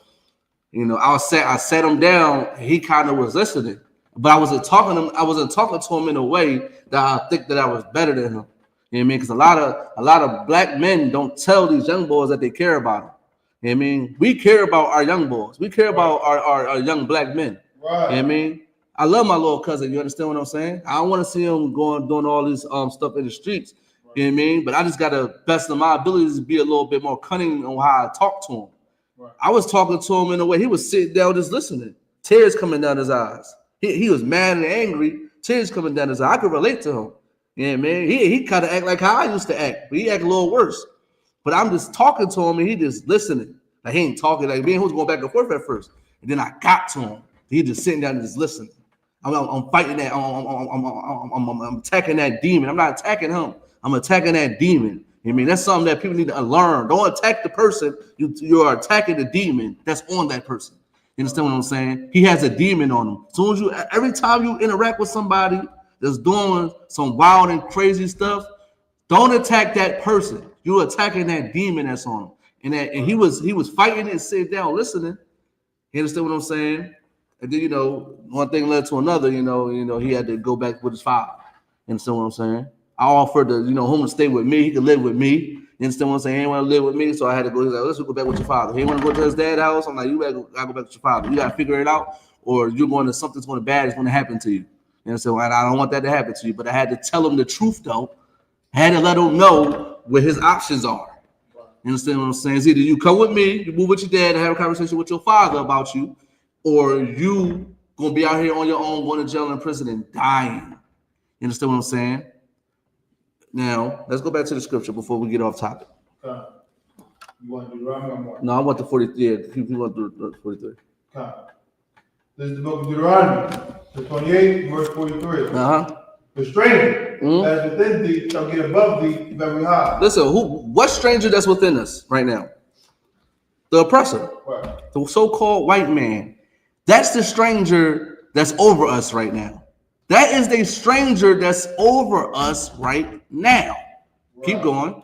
I sat him down. He kind of was listening. But I wasn't talking to him in a way that I think that I was better than him. You know what I mean? Because a lot of black men don't tell these young boys that they care about them. You know what I mean? We care about our young boys. We care about our young black men. Right. You know what I mean? I love my little cousin. You understand what I'm saying? I don't want to see him doing all this stuff in the streets. Right. You know what I mean? But I just got to best of my abilities to be a little bit more cunning on how I talk to him. Right. I was talking to him in a way he was sitting down just listening. Tears coming down his eyes. He was mad and angry, tears coming down his eye. I could relate to him. Yeah, man. He kind of act like how I used to act, but he act a little worse. But I'm just talking to him, and he just listening. Like, he ain't talking. Like, me and him was going back and forth at first. And then I got to him. He just sitting down and just listening. I'm fighting that. I'm attacking that demon. I'm not attacking him. I'm attacking that demon. I mean, that's something that people need to learn. Don't attack the person. You are attacking the demon that's on that person. You understand what I'm saying? He has a demon on him. Every time you interact with somebody that's doing some wild and crazy stuff, don't attack that person. You're attacking that demon that's on him. And he was fighting and sitting down listening. You understand what I'm saying? And then, one thing led to another. He had to go back with his father. You understand what I'm saying? I offered to, him to stay with me. He could live with me. You understand what I'm saying? He didn't want to live with me, so I had to go. He's like, let's go back with your father. He didn't want to go to his dad's house. I'm like, you gotta go back with your father. You gotta figure it out, or something's going to bad is going to happen to you. You know, so and I don't want that to happen to you. But I had to tell him the truth, though. I had to let him know what his options are. You understand what I'm saying? It's either you come with me, you move with your dad, and have a conversation with your father about you, or you gonna be out here on your own, going to jail and prison and dying. You understand what I'm saying? Now, let's go back to the scripture before we get off topic. You want to do Deuteronomy or more? No, I want the 43. Yeah, you want the 43. This is the book of Deuteronomy, the 28, verse 43. The stranger that is within thee shall get above thee very high. Listen, what stranger that's within us right now? The oppressor. Right. The so-called white man. That's the stranger that's over us right now. That is the stranger that's over us right now. Right. Keep going.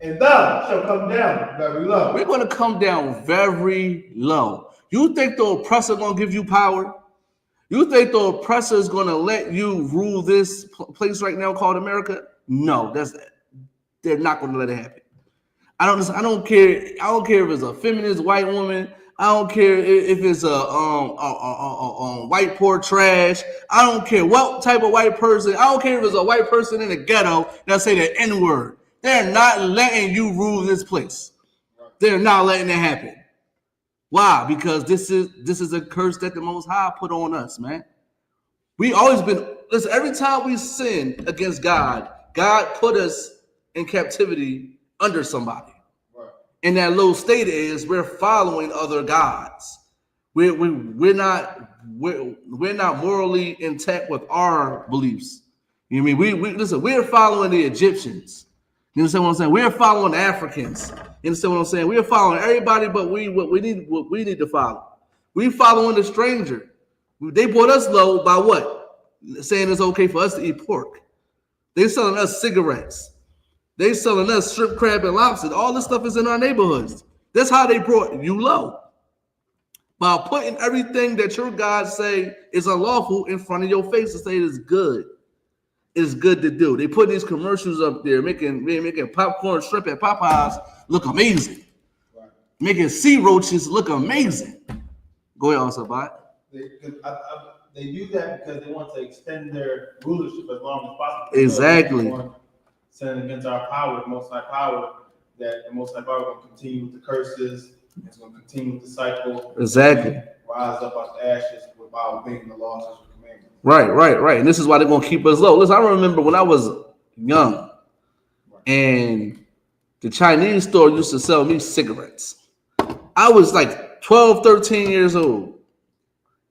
And thou shalt come down very low. We're going to come down very low. You think the oppressor going to give you power? You think the oppressor is going to let you rule this place right now called America? No, they're not going to let it happen. I don't care. I don't care if it's a feminist white woman. I don't care if it's a white poor trash. I don't care what type of white person. I don't care if it's a white person in the ghetto that say the N-word. They're not letting you rule this place. They're not letting it happen. Why? Because this is a curse that the Most High put on us, man. We always been, listen, every time we sin against God, God put us in captivity under somebody. Right. And that low state is we're following other gods. We're not morally intact with our beliefs. You know what I mean? Listen, we're following the Egyptians. You understand what I'm saying? We're following the Africans. You understand what I'm saying? We're following everybody, but what we need to follow. We following the stranger. They brought us low by what? Saying it's okay for us to eat pork. They selling us cigarettes. They selling us shrimp, crab, and lobster. All this stuff is in our neighborhoods. That's how they brought you low. By putting everything that your God say is unlawful in front of your face and say it is good. It's good to do. They put these commercials up there making popcorn shrimp at Popeyes look amazing. Right. Making sea roaches look amazing. Go ahead, also, bot. They do that because they want to extend their rulership as long as possible. Exactly. Sending against our power, the Most High power, that the Most High power will continue with the curses. It's going to continue with the cycle. Exactly. Rise up out the ashes without obeying the laws of the commandments. Right. And this is why they're going to keep us low. Listen, I remember when I was young and the Chinese store used to sell me cigarettes. I was like 12, 13 years old.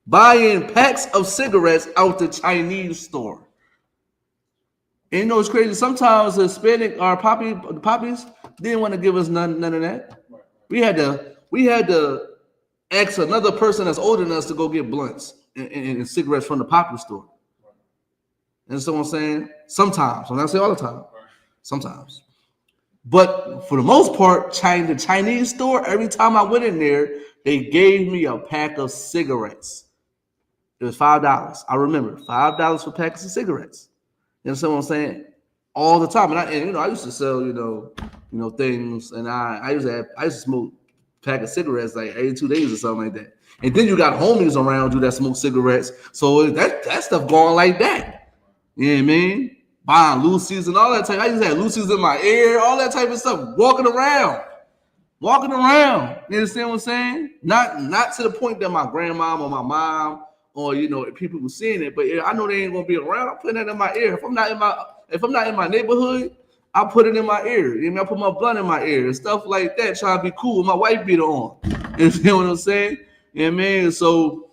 Buying packs of cigarettes out the Chinese store. And you know it's crazy. Sometimes the Hispanic or poppies didn't want to give us none of that. We had to ask another person that's older than us to go get blunts and cigarettes from the poppy store. And so I'm saying sometimes. I'm not saying all the time. Sometimes. But for the most part, the Chinese store, every time I went in there, they gave me a pack of cigarettes. It was $5. I remember $5 for packs of cigarettes. You understand what I'm saying? All the time. And I used to sell, things, and I used to smoke a pack of cigarettes like every 2 days or something like that. And then you got homies around you that smoke cigarettes. So that stuff going like that. You know what I mean? Buying Lucy's and all that type. I used to have Lucy's in my ear, all that type of stuff, walking around. You understand what I'm saying? Not to the point that my grandmom or my mom or people were seeing it, but I know they ain't gonna be around. I'm putting that in my ear. If I'm not in my neighborhood, I put it in my ear. I put my blunt in my ear and stuff like that, trying to be cool with my white beater on. You know what I'm saying? You know what I mean? So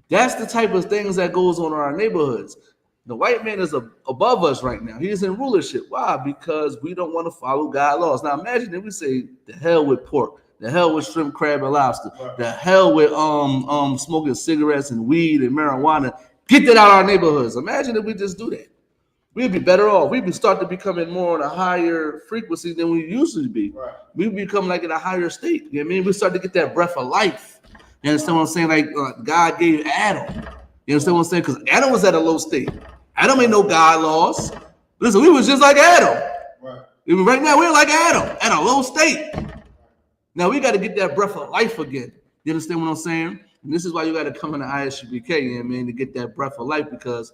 that's the type of things that goes on in our neighborhoods. The white man is above us right now. He is in rulership. Why? Because we don't want to follow God's laws. Now imagine if we say the hell with pork, the hell with shrimp, crab, and lobster, the hell with smoking cigarettes and weed and marijuana. Get that out of our neighborhoods. Imagine if we just do that. We'd be better off. We'd start to becoming more on a higher frequency than we used to be. Right. We'd become like in a higher state. You know what I mean? We start to get that breath of life. You understand what I'm saying? Like God gave Adam. You understand what I'm saying? Because Adam was at a low state. Adam ain't no God laws. Listen, we was just like Adam. Right. Right now, we're like Adam at a low state. Now we got to get that breath of life again. You understand what I'm saying? And this is why you got to come into I.S.U.P.K, you know what I mean, to get that breath of life, because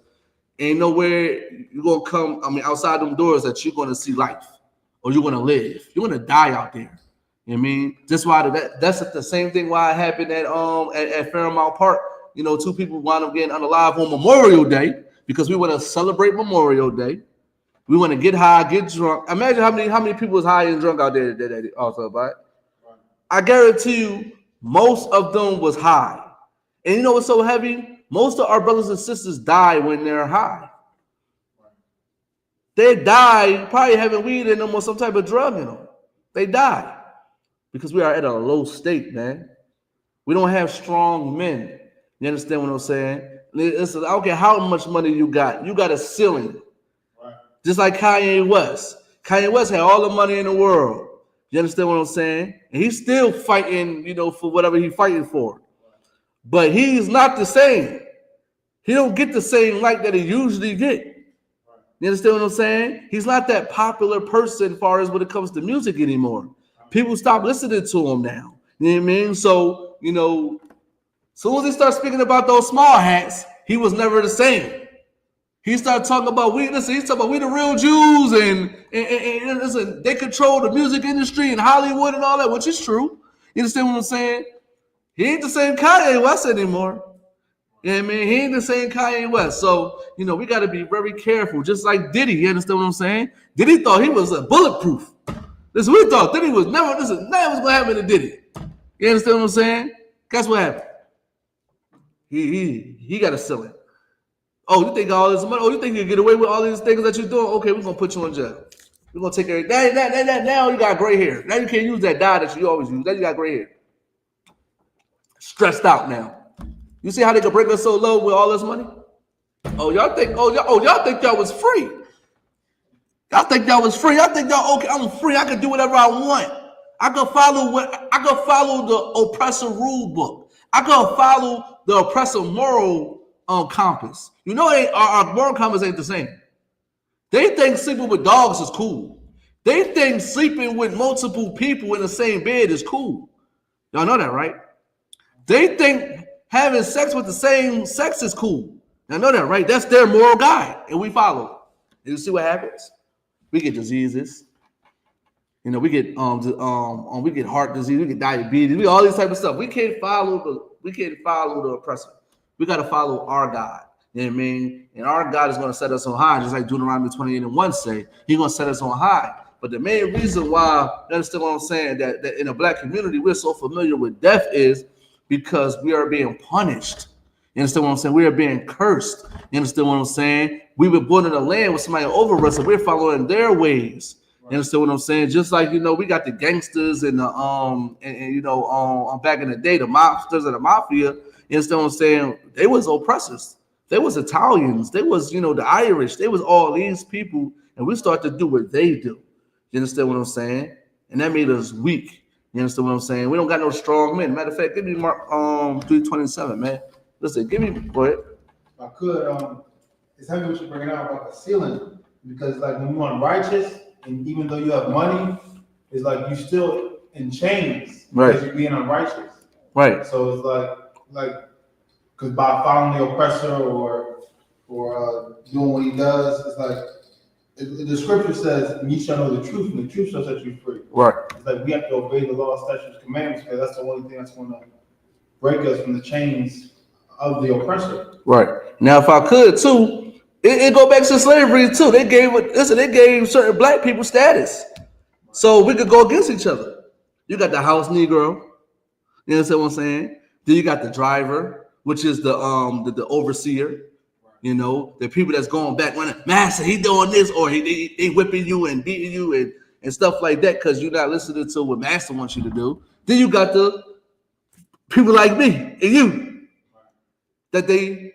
ain't nowhere you're going to come, outside them doors that you're going to see life or you're going to live. You're going to die out there. You know what I mean? That's why that's the same thing why it happened at Fairmount Park. Two people wound up getting unalive on Memorial Day because we want to celebrate Memorial Day. We want to get high, get drunk. Imagine how many people was high and drunk out there that also, right? I guarantee you most of them was high. And you know what's so heavy? Most of our brothers and sisters die when they're high. They die probably having weed in them or some type of drug in them. They die because we are at a low state, man. We don't have strong men. You understand what I'm saying? Listen, I don't care how much money you got a ceiling. Right. Just like Kanye West. Kanye West had all the money in the world. You understand what I'm saying? And he's still fighting, for whatever he's fighting for. But he's not the same. He don't get the same light that he usually get. You understand what I'm saying? He's not that popular person as far as when it comes to music anymore. People stop listening to him now. You know what I mean? So, you know, as soon as he started speaking about those small hats, he was never the same. He started talking about we the real Jews and listen, they control the music industry and Hollywood and all that, which is true. You understand what I'm saying? He ain't the same Kanye West anymore. You know what I mean? He ain't the same Kanye West. So, you know, we got to be very careful. Just like Diddy, you understand what I'm saying? Diddy thought he was bulletproof. This is what we thought. Diddy was never, nothing was going to happen to Diddy. You understand what I'm saying? Guess what happened? He got a ceiling. Oh, you think all this money? Oh, you think you can get away with all these things that you're doing? Okay, we're going to put you in jail. We're going to take care of that. Now you got gray hair. Now you can't use that dye that you always use. Now you got gray hair. Stressed out now. You see how they can break us so low with all this money? Oh, y'all think y'all was free. Y'all think y'all was free. Y'all think y'all okay, I'm free. I can do whatever I want. I can follow the oppressor rule book. I can follow the oppressor moral compass. You know, our moral compass ain't the same. They think sleeping with dogs is cool. They think sleeping with multiple people in the same bed is cool. Y'all know that, right? They think having sex with the same sex is cool. Y'all know that, right? That's their moral guide, and we follow. And you see what happens? We get diseases. You know, we get heart disease, we get diabetes, we all these type of stuff. We can't follow the oppressor. We got to follow our God. You know what I mean? And our God is going to set us on high, just like Deuteronomy 28:1 say. He's going to set us on high. But the main reason why, you understand what I'm saying, that in the black community we're so familiar with death is because we are being punished. You understand what I'm saying? We are being cursed. You understand what I'm saying? We were born in a land with somebody over us, and we're following their ways. You understand what I'm saying? Just like, you know, we got the gangsters and the back in the day, the mobsters and the mafia. You understand what I'm saying? They was oppressors. They was Italians. They was, you know, the Irish. They was all these people, and we start to do what they do. You understand what I'm saying? And that made us weak. You understand what I'm saying? We don't got no strong men. Matter of fact, give me Mark 3:27, man. Listen, give me, go ahead. If I could, it's heavy what you're bringing out about the ceiling, because like when you're unrighteous, and even though you have money, it's like you still in chains because you're being unrighteous. Right. So it's like because by following the oppressor or doing what he does, it's like the scripture says, and "You shall know the truth, and the truth shall set you free." Right. It's like we have to obey the law, statutes, commandments, because that's the only thing that's going to break us from the chains of the oppressor. Right. Now, if I could too, it go back to slavery too. They gave certain black people status, so we could go against each other. You got the house Negro, you understand what I'm saying? Then you got the driver, which is the overseer. You know, the people that's going back when master he doing this or they whipping you and beating you and stuff like that because you're not listening to what master wants you to do. Then you got the people like me and you that they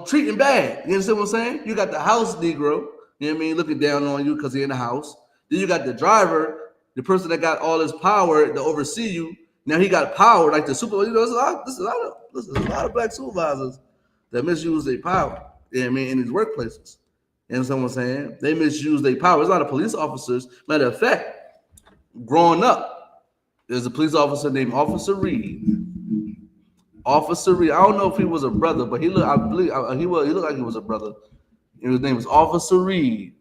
treating bad. You understand what I'm saying? You got the house Negro, you know what I mean, looking down on you because they're in the house. Then you got the driver, the person that got all this power to oversee you. Now he got power like the supervisor. You know, there's a lot of black supervisors that misuse their power. You know what I mean, in these workplaces. You understand what I'm saying? They misuse their power. There's a lot of police officers. Matter of fact, growing up, there's a police officer named Officer Reed. Officer Reed. I don't know if he was a brother, but he looked like he was a brother. His name was Officer Reed.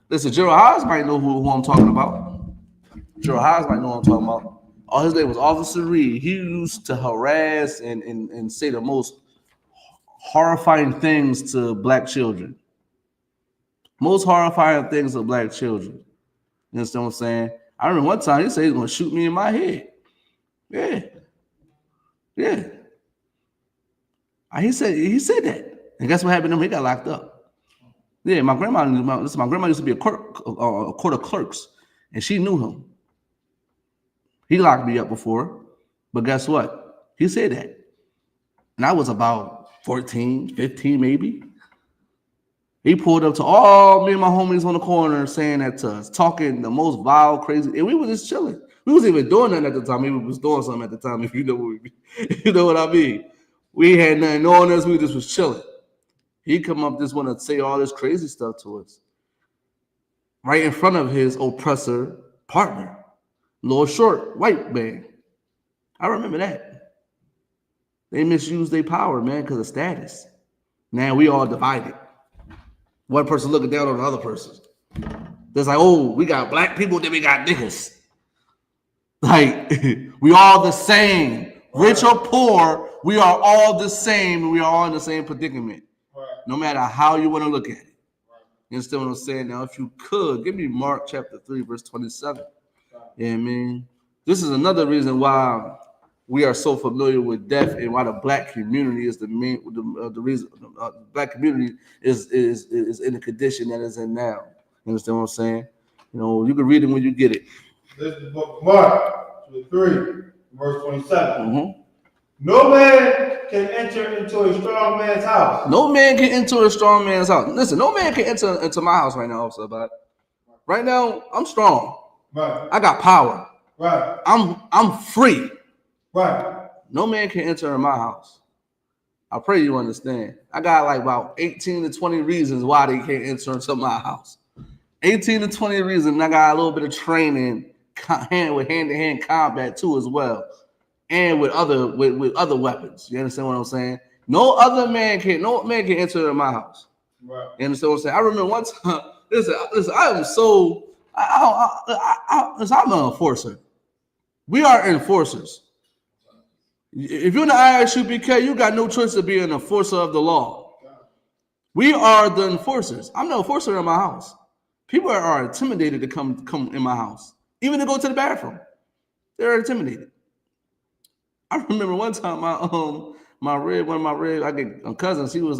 Listen, Gerald Haas might know who I'm talking about. Gerald Haas might know who I'm talking about. Oh, his name was Officer Reed. He used to harass and say the most horrifying things to black children. Most horrifying things to black children. You understand what I'm saying? I remember one time he said he was going to shoot me in my head. Yeah. He said that. And guess what happened to him? He got locked up. Yeah, my grandma used to be a court of clerks, and she knew him. He locked me up before, but guess what? He said that. And I was about 14, 15 maybe. He pulled up to all me and my homies on the corner saying that to us, talking the most vile, crazy, and we were just chilling. We wasn't even doing nothing at the time. We was doing something at the time, if you know what I mean. We had nothing on us. We just was chilling. He come up just want to say all this crazy stuff to us right in front of his oppressor partner. Little short white man. I remember that. They misused their power, man, because of status. Now we all divided. One person looking down on the other person. There's like, oh, we got black people, then we got niggas. Like, we all the same. Rich or poor, we are all the same, and we are all in the same predicament. No matter how you want to look at it. You understand what I'm saying? Now, if you could, give me Mark chapter 3, verse 27. Yeah, I mean, this is another reason why we are so familiar with death and why the black community is the main, the reason the black community is in the condition that it's in now. You understand what I'm saying? You know, you can read it when you get it. This is the book of Mark, 3, verse 27. No man can enter into a strong man's house. No man can enter a strong man's house. Listen, no man can enter into my house right now, also, but right now, I'm strong. Right. I got power. Right. I'm free. Right. No man can enter in my house. I pray you understand. I got like about 18 to 20 reasons why they can't enter into my house. 18 to 20 reasons. I got a little bit of training hand-to-hand combat too as well. And with other weapons. You understand what I'm saying? No man can enter in my house. Right. You understand what I'm saying? I remember one time, listen, I am so I'm an enforcer. We are enforcers. If you're in the I.S.U.P.K, you got no choice to be an enforcer of the law. We are the enforcers. I'm the enforcer in my house. People are intimidated to come in my house, even to go to the bathroom. They're intimidated. I remember one time one of my cousins, he was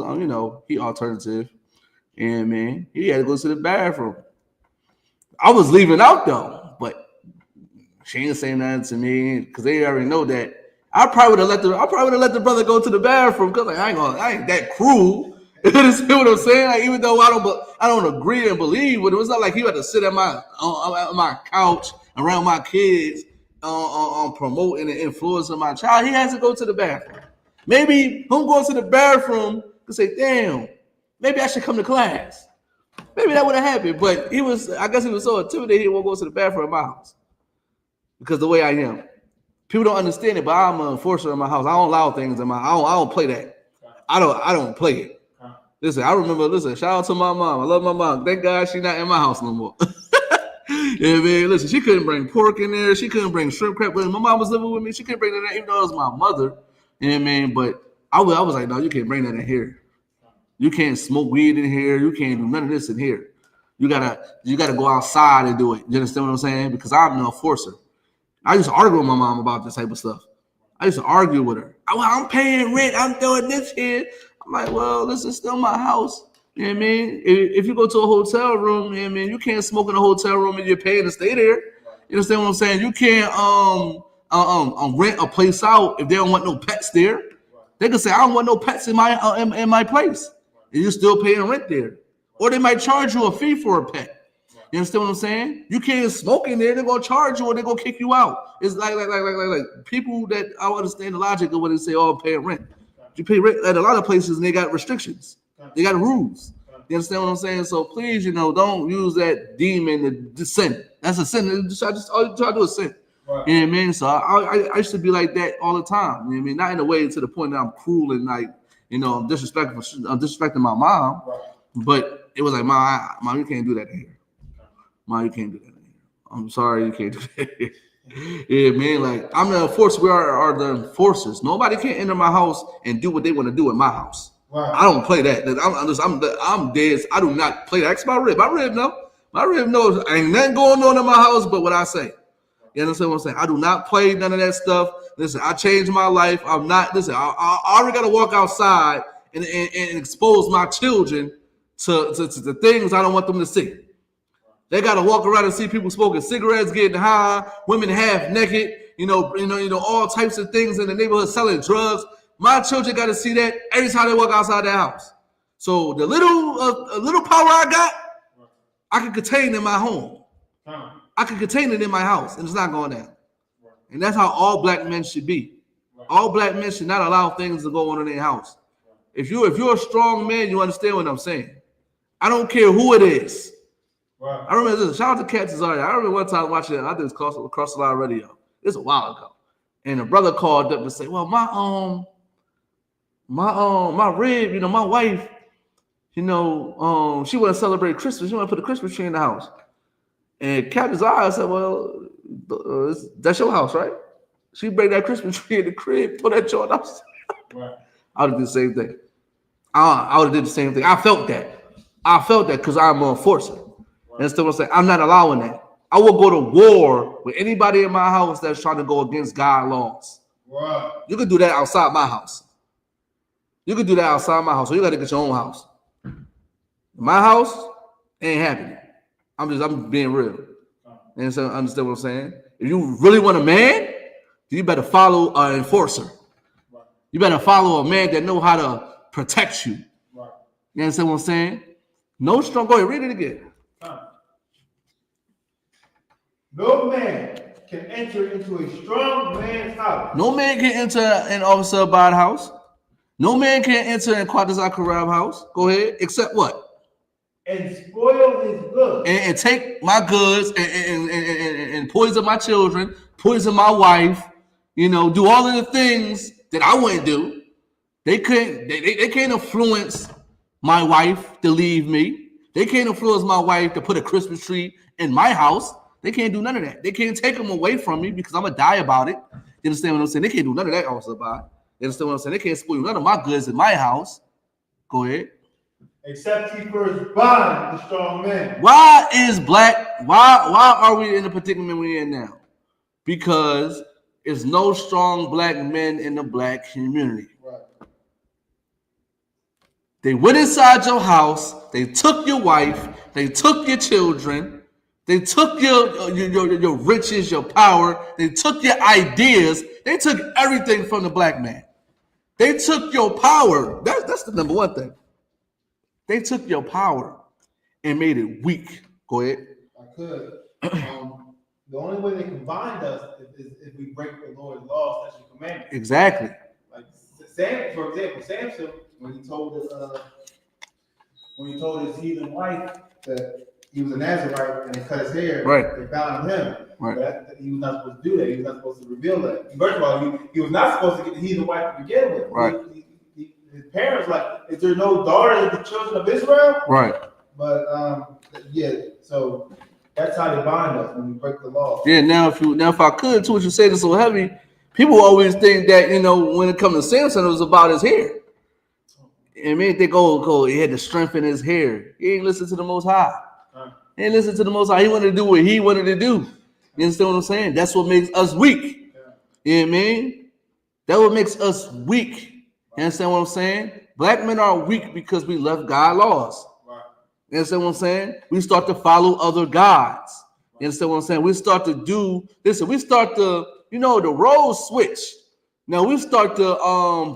he alternative, and man, he had to go to the bathroom. I was leaving out though, but she ain't saying nothing to me because they already know that. I probably would have let the brother go to the bathroom because like, I ain't that cruel. You understand what I'm saying? Like, even though I don't agree and believe with it, it's not like he had to sit at my couch around my kids on promoting and influencing my child. He has to go to the bathroom. Maybe him going to the bathroom could say, "Damn, maybe I should come to class." Maybe that would have happened, but I guess he was so intimidated he won't go to the bathroom in my house. Because the way I am. People don't understand it, but I'm an enforcer in my house. I don't allow things in my I don't play that. I don't play it. Listen, shout out to my mom. I love my mom. Thank God she's not in my house no more. Yeah, man, listen, she couldn't bring pork in there. She couldn't bring shrimp crab. When my mom was living with me, she couldn't bring that in, even though it was my mother. You know what I mean? But I was like, no, you can't bring that in here. You can't smoke weed in here. You can't do none of this in here. You gotta go outside and do it. You understand what I'm saying? Because I'm an enforcer. I used to argue with my mom about this type of stuff. I used to argue with her. I'm paying rent. I'm doing this here. I'm like, well, this is still my house. You know what I mean? If you go to a hotel room, you know what I mean, you can't smoke in a hotel room and you're paying to stay there. You understand what I'm saying? You can't rent a place out if they don't want no pets there. They can say, I don't want no pets in my place. And you're still paying rent there. Or they might charge you a fee for a pet. You understand what I'm saying? You can't smoke in there. They're gonna charge you or they're gonna kick you out. It's like people that I understand the logic of when they say, "Oh, I'm paying rent." You pay rent at a lot of places, and they got restrictions. They got rules. You understand what I'm saying? So please, don't use that demon to sin. That's a sin. All you try to do is sin. Right. You know what I mean? So I used to be like that all the time. You know what I mean? Not in a way to the point that I'm cruel and I'm disrespecting my mom. Right. But it was like, Mom, you can't do that here. Mom, you can't do that. I'm sorry, you can't do that. Yeah, man, like I'm the enforcer. We are the enforcers. Nobody can enter my house and do what they want to do in my house. Right. I don't play that. I'm dead. I do not play that. That's my rib. My rib knows ain't nothing going on in my house but what I say. You understand what I'm saying? I do not play none of that stuff. Listen, I changed my life. I already got to walk outside and expose my children to the things I don't want them to see. They got to walk around and see people smoking cigarettes, getting high, women half naked, all types of things in the neighborhood selling drugs. My children got to see that every time they walk outside their house. So the little power I got, I can contain in my home. I can contain it in my house, and it's not going down. And that's how all black men should be. All black men should not allow things to go on in their house. If you're a strong man, you understand what I'm saying. I don't care who it is. Right. I remember this. Shout out to Cat Cesaria. I remember one time watching it. I think it's across the line radio. It's a while ago, and a brother called up and said, "Well, my rib, my wife, she want to celebrate Christmas. She want to put a Christmas tree in the house." And Cat Cesaria said, "Well, that's your house, right? She bring that Christmas tree in the crib, put that joint outside." Right. I would have did the same thing. I would have did the same thing. I felt that because I'm an enforcer. Right. And still say I'm not allowing that. I will go to war with anybody in my house that's trying to go against God laws. Right. You can do that outside my house. You can do that outside my house. So you got to get your own house. My house ain't happening. I'm being real. And so understand what I'm saying? If you really want a man, you better follow an enforcer. Right. You better follow a man that know how to protect you. Right. You understand what I'm saying? No strong. Go ahead, read it again. No man can enter into a strong man's house. No man can enter an officer by the house. No man can enter in Quadazar Karab house. Go ahead. Except what? And spoil his goods. And take my goods and poison my children, poison my wife, do all of the things that I wouldn't do. They can't influence my wife to leave me. They can't influence my wife to put a Christmas tree in my house. They can't do none of that. They can't take them away from me because I'm going to die about it. You understand what I'm saying? They can't do none of that also, Bob. You understand what I'm saying? They can't spoil none of my goods in my house. Go ahead. Except he first bind the strong man. Why are we in the predicament we're in now? Because there's no strong black men in the black community. Right. They went inside your house, they took your wife, they took your children, they took your riches, your power, they took your ideas, they took everything from the black man. They took your power. That's the number one thing. They took your power and made it weak. Go ahead. I could. The only way they can bind us is if we break the Lord's law, statutes, and commandments. Exactly. Like for example, Samson, when he told his heathen wife that he was a Nazarite and they cut his hair, right. They bound him. Right. But he was not supposed to do that. He was not supposed to reveal that. First of all, he was not supposed to get the heathen wife to begin with. Right. His parents is there no daughters of the children of Israel? Right. But so that's how they bind us when we break the law. Yeah. Now, if I could, too, what you say is so heavy. People always think that when it comes to Samson, it was about his hair. I mean, they go. He had to strengthen his hair. He ain't listen to the Most High. He ain't listen to the Most High. He wanted to do what he wanted to do. You understand what I'm saying? That's what makes us weak. You know what I mean? That's what makes us weak. You understand what I'm saying? Black men are weak because we left God laws. Right. You understand what I'm saying? We start to follow other gods. You understand what I'm saying? We start to the roles switch. Now we start to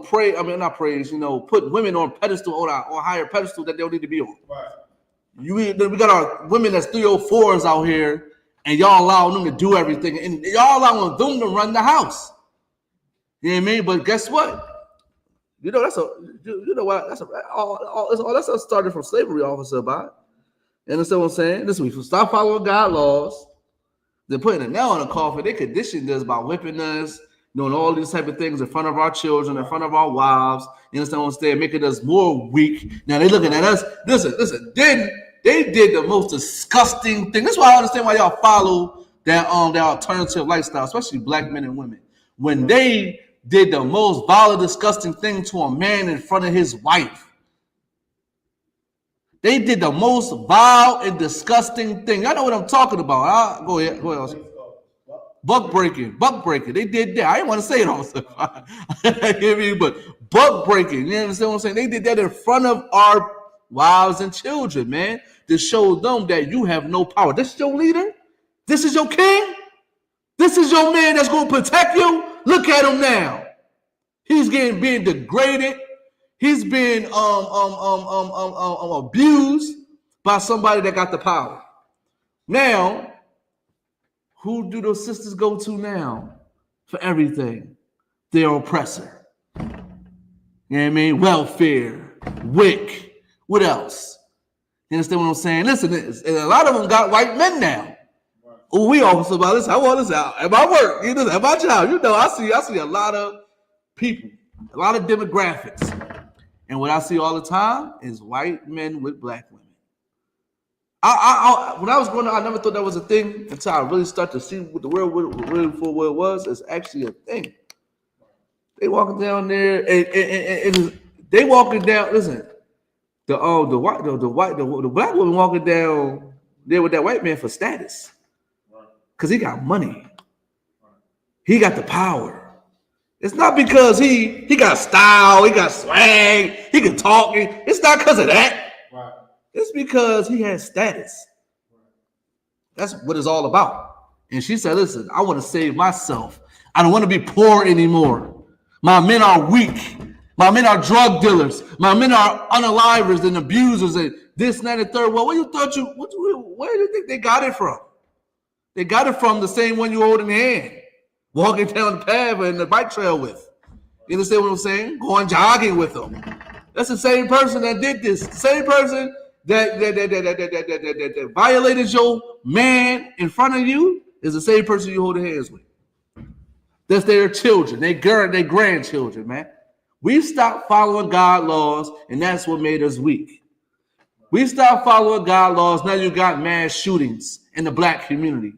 put women on pedestal on higher pedestal that they don't need to be on. Right. We got our women that's 304s out here, and y'all allow them to do everything, and y'all allow them to run the house. You know what I mean? But guess what? That's started from slavery, Officer Bot. You understand what I'm saying? Listen, we stop following God laws. They're putting a nail in the coffin. They conditioned us by whipping us, doing all these type of things in front of our children, in front of our wives. You understand what I'm saying? Making us more weak. Now they looking at us. Listen. Then they did the most disgusting thing. That's why I understand why y'all follow that their alternative lifestyle, especially black men and women. When they did the most vile, disgusting thing to a man in front of his wife. They did the most vile and disgusting thing. Y'all know what I'm talking about. Go ahead. Buck breaking. They did that. I didn't want to say it also. But buck breaking. You understand what I'm saying? They did that in front of our wives and children, man, to show them that you have no power. This is your leader. This is your king. This is your man that's going to protect you. Look at him now. He's being degraded. He's been abused by somebody that got the power. Now, who do those sisters go to now for everything? Their oppressor. You know what I mean? Welfare, WIC. What else? You understand what I'm saying? Listen, and a lot of them got white men now. Oh, we officer about this. I want this out at my work. You know, at my job. You know, I see a lot of people, a lot of demographics, and what I see all the time is white men with black women. When I was growing up, I never thought that was a thing until I really started to see what the world really for what it was. It's actually a thing. They walking down there, and they walking down. Listen, the black woman walking down there with that white man for status. Because he got money. He got the power. It's not because he got style, he got swag, he can talk. It's not because of that. Right. It's because he has status. That's what it's all about. And she said, listen, I want to save myself. I don't want to be poor anymore. My men are weak. My men are drug dealers. My men are unalivers and abusers and this and that and third. Well, where do you think they got it from? They got it from the same one you hold in the hand, walking down the path and the bike trail with. You understand what I'm saying? Going jogging with them. That's the same person that did this. The same person that violated your man in front of you is the same person you hold hands with. That's their children, their grandchildren, man. We stopped following God laws, and that's what made us weak. We stopped following God laws. Now you got mass shootings in the black community.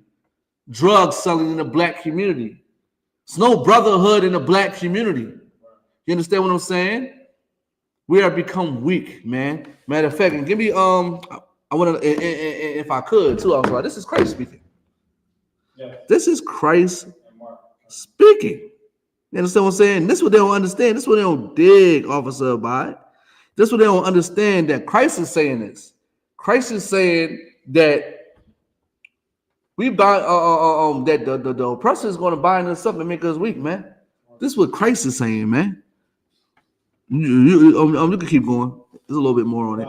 Drugs selling in the black community. There's no brotherhood in the black community. You understand what I'm saying? We are become weak, man. Matter of fact, and give me I want to, if I could too. I was like, this is Christ speaking. Yeah. This is Christ speaking. You understand what I'm saying? This is what they don't understand. This is what they don't dig, Officer Abide. This is what they don't understand, that Christ is saying this. Christ is saying that we bind that the oppressor is going to bind us up and make us weak, man. This is what Christ is saying, man. You can keep going. There's a little bit more on it.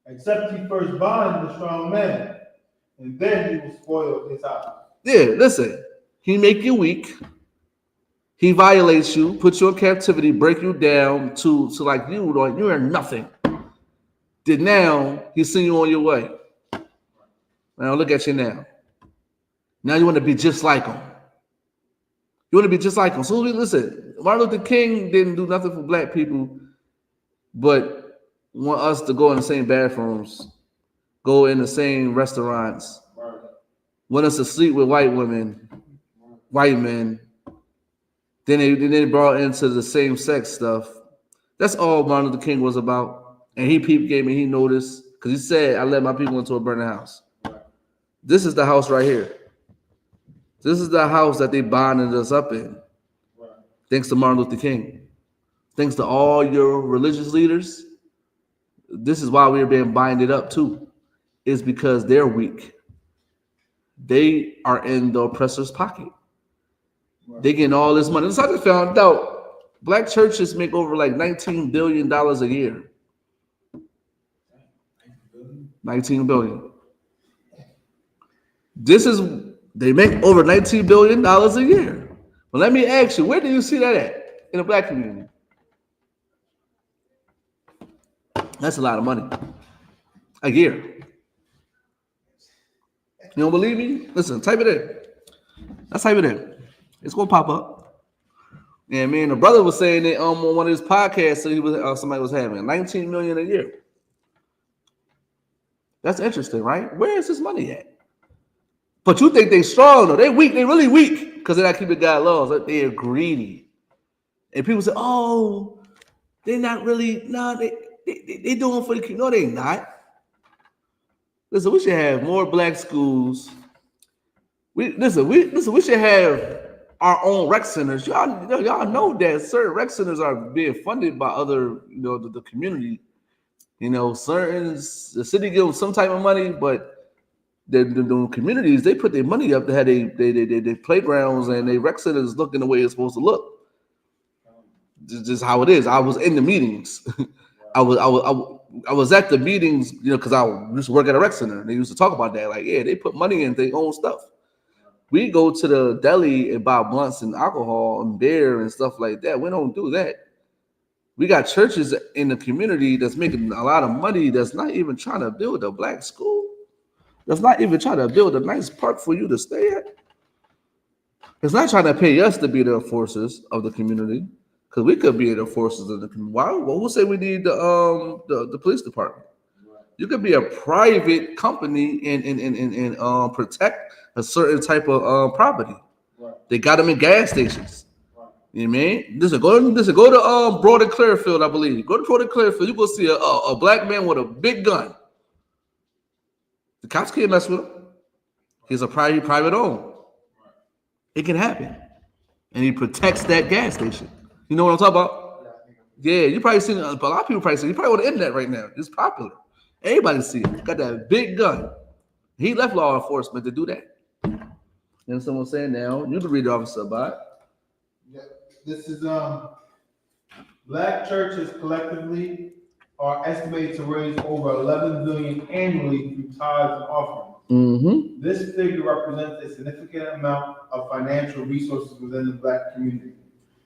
Except he first bind the strong man, and then he will spoil his house. Yeah, listen. He make you weak. He violates you, puts you in captivity, break you down to like you are nothing. Then now he's sending you on your way. Now look at you now. Now you want to be just like him. You want to be just like him. So listen, Martin Luther King didn't do nothing for black people, but want us to go in the same bathrooms, go in the same restaurants, want us to sleep with white women, white men. Then they brought into the same sex stuff. That's all Martin Luther King was about. And he peeped game and he noticed, because he said, I led my people into a burning house. This is the house right here. This is the house that they bonded us up in. Thanks to Martin Luther King. Thanks to all your religious leaders. This is why we're being binded up too. Is because they're weak. They are in the oppressor's pocket. They getting all this money. So I just found out black churches make over like $19 billion a year. 19 billion. They make over $19 billion a year. Well, let me ask you, where do you see that at in the black community? That's a lot of money. A year. You don't believe me? Listen, type it in. Let's type it in. It's gonna pop up. Yeah, man. The brother was saying that on one of his podcasts that somebody was having 19 million a year. That's interesting, right? Where is this money at? But you think they strong though? They weak. They really weak because they're not keeping God laws. They're greedy. And people say, "Oh, they're not really. No, they doing for the. No, they not. Listen, we should have more black schools. We should have our own rec centers. Y'all know that certain rec centers are being funded by other, the community. The city gives them some type of money, but the communities, they put their money up to have they playgrounds and they rec centers looking the way it's supposed to look. Just how it is. I was in the meetings. I was at the meetings, because I used to work at a rec center. And they used to talk about that. Like, yeah, they put money in their own stuff. We go to the deli and buy blunts and alcohol and beer and stuff like that. We don't do that. We got churches in the community that's making a lot of money that's not even trying to build a black school. That's not even trying to build a nice park for you to stay at. It's not trying to pay us to be the enforcers of the community, because we could be the enforcers of the community. Why? Well, who say we need the police department? You could be a private company and protect a certain type of property. They got them in gas stations. You know what I mean? Listen, go to Broad and Clearfield, I believe. Go to Broad and Clearfield. You go see a black man with a big gun. The cops can't mess with him. He's a private owned. It can happen. And he protects that gas station. You know what I'm talking about? Yeah, you probably seen a lot of people probably see it. You probably on the internet right now. It's popular. Everybody see it. Got that big gun. He left law enforcement to do that. You know what I'm saying? Now you can read the officer about it. Yeah, this is black churches collectively are estimated to raise over 11 billion annually through tithes and offerings. Mm-hmm. This figure represents a significant amount of financial resources within the black community.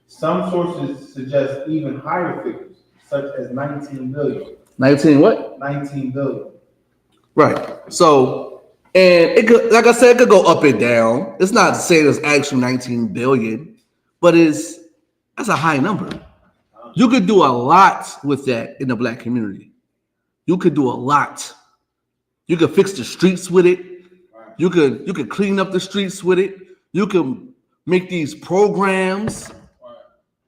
Some sources suggest even higher figures, such as 19 billion. 19 what? 19 billion. Right. So, and it could, like I said, it could go up and down. It's not saying it's actually 19 billion, but that's a high number. You could do a lot with that in the black community. You could do a lot. You could fix the streets with it. You could clean up the streets with it. You can make these programs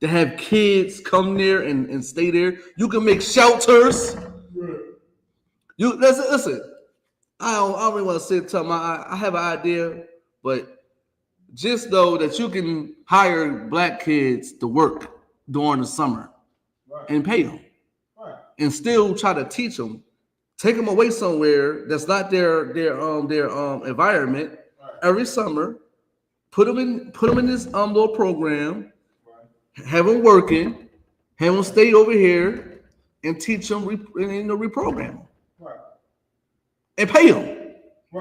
to have kids come there and stay there. You can make shelters. You listen. I don't really want to sit tell I have an idea, but just know that you can hire black kids to work during the summer and pay them, and still try to teach them. Take them away somewhere that's not their environment every summer. Put them in this little program. Have them working. Have them stay over here and teach them reprogram them. And pay them.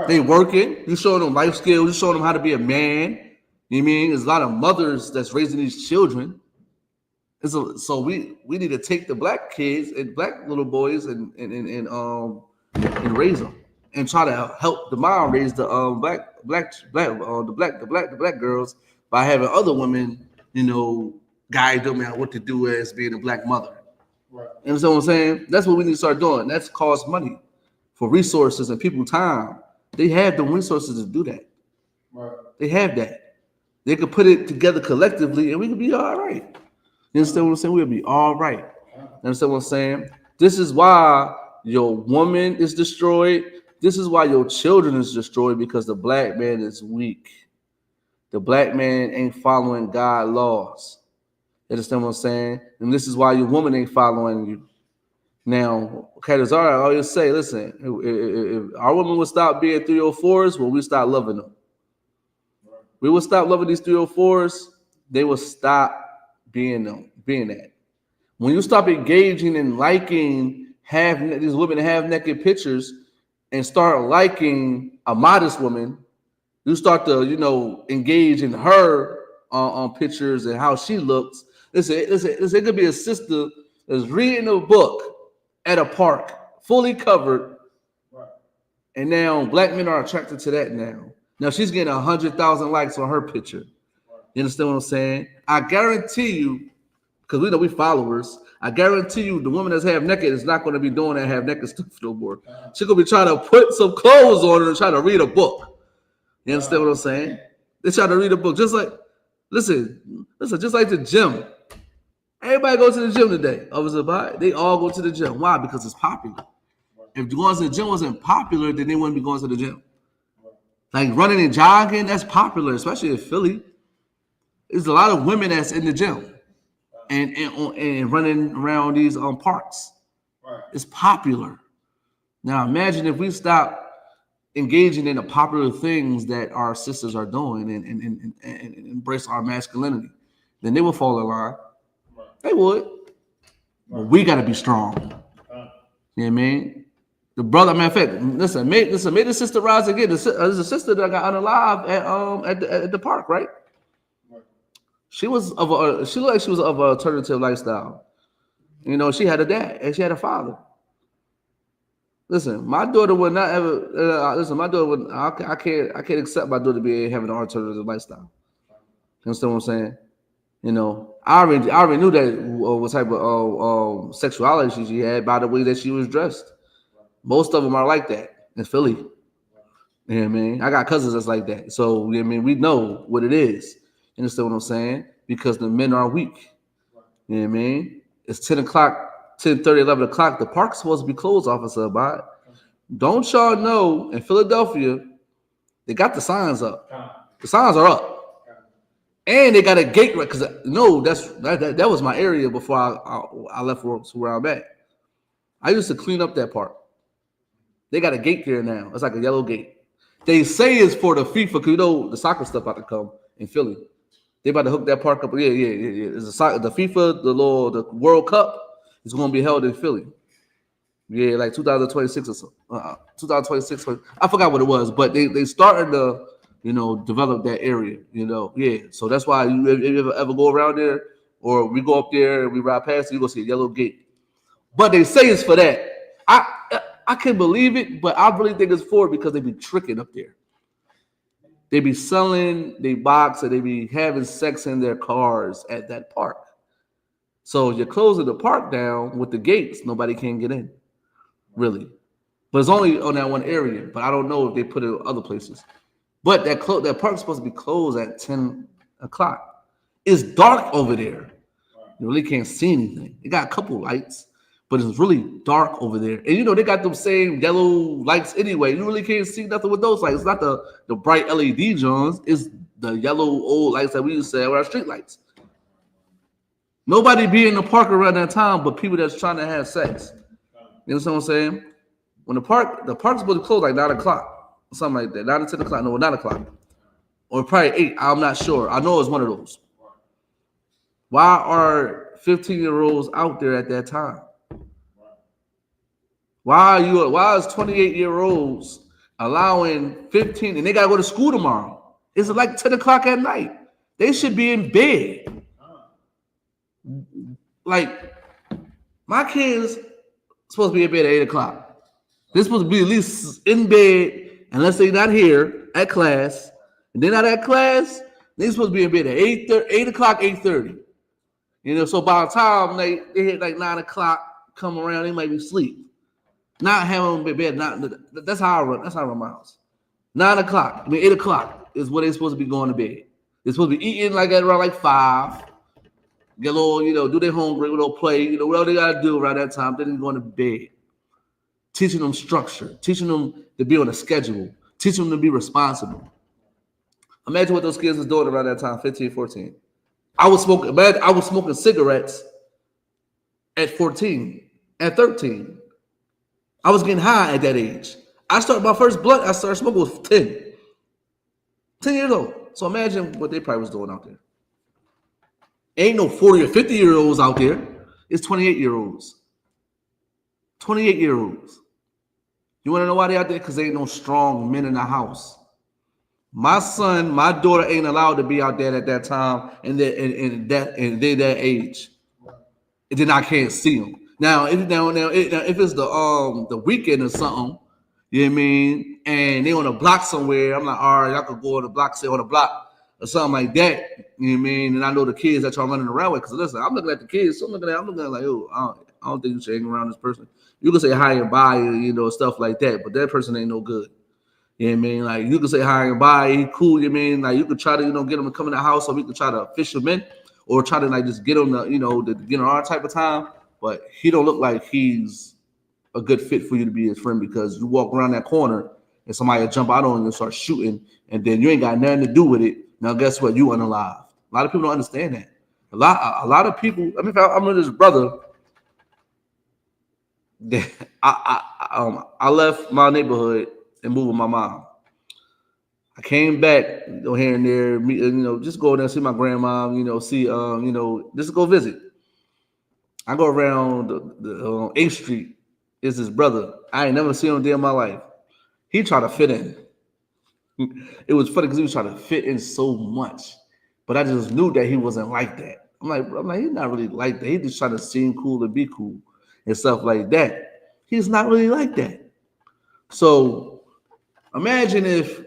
They working. You showing them life skills. You showing them how to be a man. You know what I mean? There's a lot of mothers that's raising these children. So we need to take the black kids and black little boys and raise them and try to help the mom raise the black girls by having other women, guide them out what to do as being a black mother. Right. You know what I'm saying? That's what we need to start doing. That's cost money for resources and people time. They have the resources to do that. Right. They have that. They could put it together collectively and we could be all right. You understand what I'm saying? We'll be all right. You understand what I'm saying? This is why your woman is destroyed. This is why your children is destroyed, because the black man is weak. The black man ain't following God laws. You understand what I'm saying? And this is why your woman ain't following you. Now, Kadazar, I always say, listen, if our women would stop being 304s, well, we start loving them. We will stop loving these 304s, they will stop being that. When you stop engaging and liking these women have naked pictures and start liking a modest woman, you start to engage in her on pictures and how she looks. Listen, it could be a sister that's reading a book at a park, fully covered, and now black men are attracted to that now. Now she's getting 100,000 likes on her picture. You understand what I'm saying? I guarantee you, because we know we followers, I guarantee you the woman that's half naked is not going to be doing that half naked stuff no more. She's going to be trying to put some clothes on her and try to read a book. You understand what I'm saying? They try to read a book. Just like, listen, just like the gym. Everybody goes to the gym today. They all go to the gym. Why? Because it's popular. If going to the gym wasn't popular, then they wouldn't be going to the gym. Like running and jogging, that's popular, especially in Philly. There's a lot of women that's in the gym and running around these parks. It's popular. Now imagine if we stop engaging in the popular things that our sisters are doing and embrace our masculinity, then they will fall in line. They would. But we got to be strong. You know what I mean? The brother, matter of fact, listen, made the sister rise again. There's a sister that got unalive at the park, right? She looked like she was of an alternative lifestyle. You know, she had a dad and she had a father. Listen, my daughter would not ever. Listen, my daughter would. I can't accept my daughter being having an alternative lifestyle. You understand what I'm saying? You know, I already knew that what type of sexuality she had by the way that she was dressed. Most of them are like that in Philly. You know what I mean? I got cousins that's like that. So, you know what I mean, we know what it is. You understand what I'm saying? Because the men are weak. You know what I mean? It's 10 o'clock, 10:30, 11 o'clock. The park's supposed to be closed, Officer Abad. Don't y'all know in Philadelphia, they got the signs up. The signs are up. And they got a gate right because that was my area before I left where I'm at. I used to clean up that park. They got a gate there now. It's like a yellow gate. They say it's for the FIFA because you know the soccer stuff about to come in Philly. They about to hook that park up. Yeah. It's the FIFA, the World Cup is going to be held in Philly. Yeah, like 2026 or so. 2026. I forgot what it was, but they started to, you know, develop that area. You know, yeah. So that's why if you ever go around there, or we go up there and we ride past it, you go see a yellow gate. But they say it's for that. I can't believe it, but I really think it's for it because they be tricking up there. They be selling, they box, and they be having sex in their cars at that park. So you're closing the park down with the gates. Nobody can get in, really. But it's only on that one area. But I don't know if they put it in other places. But that park's supposed to be closed at 10 o'clock. It's dark over there. You really can't see anything. They got a couple lights, but it's really dark over there. And you know, they got them same yellow lights anyway. You really can't see nothing with those lights. It's not the bright LED Johns. It's the yellow old lights that we used to have with our street lights. Nobody be in the park around that time but people that's trying to have sex. You know what I'm saying? When the park's supposed to close like 9 o'clock, something like that. 9 to 10 o'clock, no, 9 o'clock. Or probably 8, I'm not sure. I know it's one of those. Why are 15-year-olds out there at that time? Why is 28-year-olds allowing 15, and they gotta go to school tomorrow? It's like 10 o'clock at night. They should be in bed. Like, my kids supposed to be in bed at 8 o'clock. They're supposed to be at least in bed, unless they're not here at class. And they're not at class, they're supposed to be in bed at 8 o'clock, 8:30. You know, so by the time they hit like 9 o'clock, come around, they might be asleep. Not having them in bed. That's how I run. That's how I run my house. 9 o'clock. 8 o'clock is what they're supposed to be going to bed. They're supposed to be eating like at around like 5. Get a little, you know, do their homework, a little play, you know, whatever they gotta do around that time. Then they're going to bed. Teaching them structure, teaching them to be on a schedule, teaching them to be responsible. Imagine what those kids was doing around that time, 15, 14. I was smoking cigarettes at 14, at 13. I was getting high at that age. I started my first blunt, I started smoking with 10. 10 years old. So imagine what they probably was doing out there. Ain't no 40 or 50-year-olds out there. It's 28-year-olds. 28-year-olds. You want to know why they out there? Because there ain't no strong men in the house. My son, my daughter ain't allowed to be out there at that time and they're that age. And then I can't see them. Now, if it's the weekend or something, you know what I mean, and they on a block somewhere, I'm like, all right, y'all could go on the block, stay on the block or something like that. You know what I mean? And I know the kids that y'all running around with. Because listen, I'm looking at the kids, so I'm looking at like, oh, I don't think you should hang around this person. You can say hi and bye, you know, stuff like that, but that person ain't no good. You know what I mean? Like, you can say hi and bye, he cool, you know what I mean? Like, you could try to, you know, get him to come in the house, or we could try to fish him in, or try to, like, just get him to, you know, to get on our type of time. But he don't look like he's a good fit for you to be his friend, because you walk around that corner and somebody will jump out on you and start shooting, and then you ain't got nothing to do with it. Now, guess what? You unalive. A lot of people don't understand that. A lot of people, I mean, I'm with this brother. I left my neighborhood and moved with my mom. I came back, you know, here and there, you know, just go there, see my grandma, you know, see, you know, just go visit. I go around the 8th Street. Is his brother. I ain't never seen him a day in my life. He tried to fit in. It was funny because he was trying to fit in so much, but I just knew that he wasn't like that. I'm like, he's not really like that. He's just trying to seem cool and be cool and stuff like that. He's not really like that. So imagine if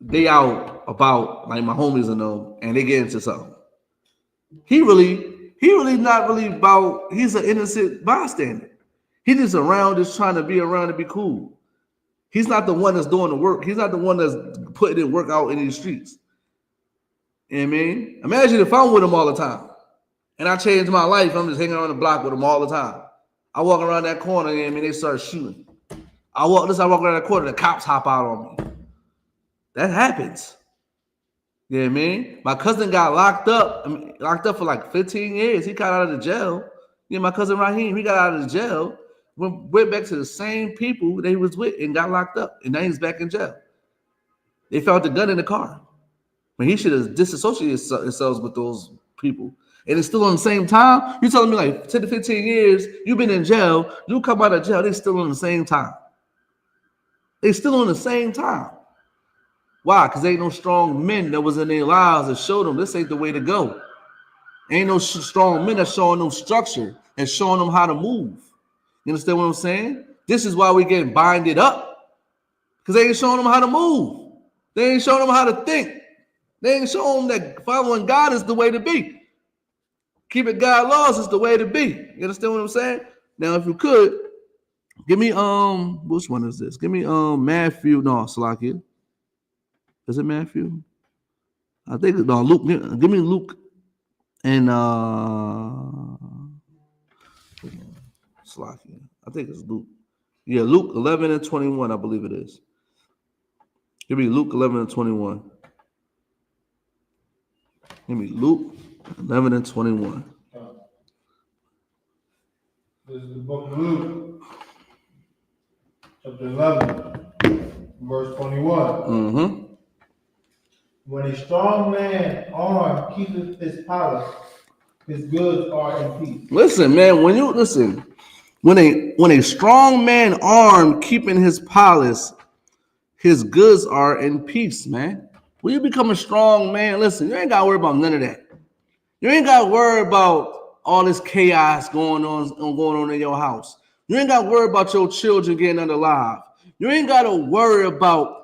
they out about like my homies and them, and they get into something. He really not really about. He's an innocent bystander. He just around, just trying to be around and be cool. He's not the one that's doing the work. He's not the one that's putting in work out in these streets. You know what I mean? Imagine if I'm with him all the time and I change my life. I'm just hanging around the block with him all the time. I walk around that corner, you know what I mean? They start shooting. I walk around that corner, the cops hop out on me. That happens. You know what I mean? My cousin got locked up for like 15 years. He got out of the jail. You know, my cousin Raheem, he got out of the jail, went back to the same people that he was with and got locked up. And now he's back in jail. They found the gun in the car. But he should have disassociated himself with those people. And it's still on the same time. You're telling me like 10 to 15 years, you've been in jail, you come out of jail, they're still on the same time. They still on the same time. Why? Because ain't no strong men that was in their lives that showed them this ain't the way to go. Ain't no strong men that showing them structure and showing them how to move. You understand what I'm saying? This is why we get binded up. Because they ain't showing them how to move. They ain't showing them how to think. They ain't showing them that following God is the way to be. Keeping God laws is the way to be. You understand what I'm saying? Now, if you could, give me which one is this? Give me Matthew. No, Salakia. Is it Matthew? I think no, Luke. Give me Luke and Salakia. I think it's Luke. Yeah, Luke 11 and 21, I believe it is. Give me Luke 11 and 21. Give me Luke 11 and 21. This is the book of Luke, chapter 11, verse 21. Mm-hmm. When a strong man armed keepeth his palace, his goods are in peace. Listen, man, when a strong man armed keeping his palace, his goods are in peace, man. When you become a strong man, listen, you ain't got to worry about none of that. You ain't got to worry about all this chaos going on in your house. You ain't got to worry about your children getting unalive. You ain't got to worry about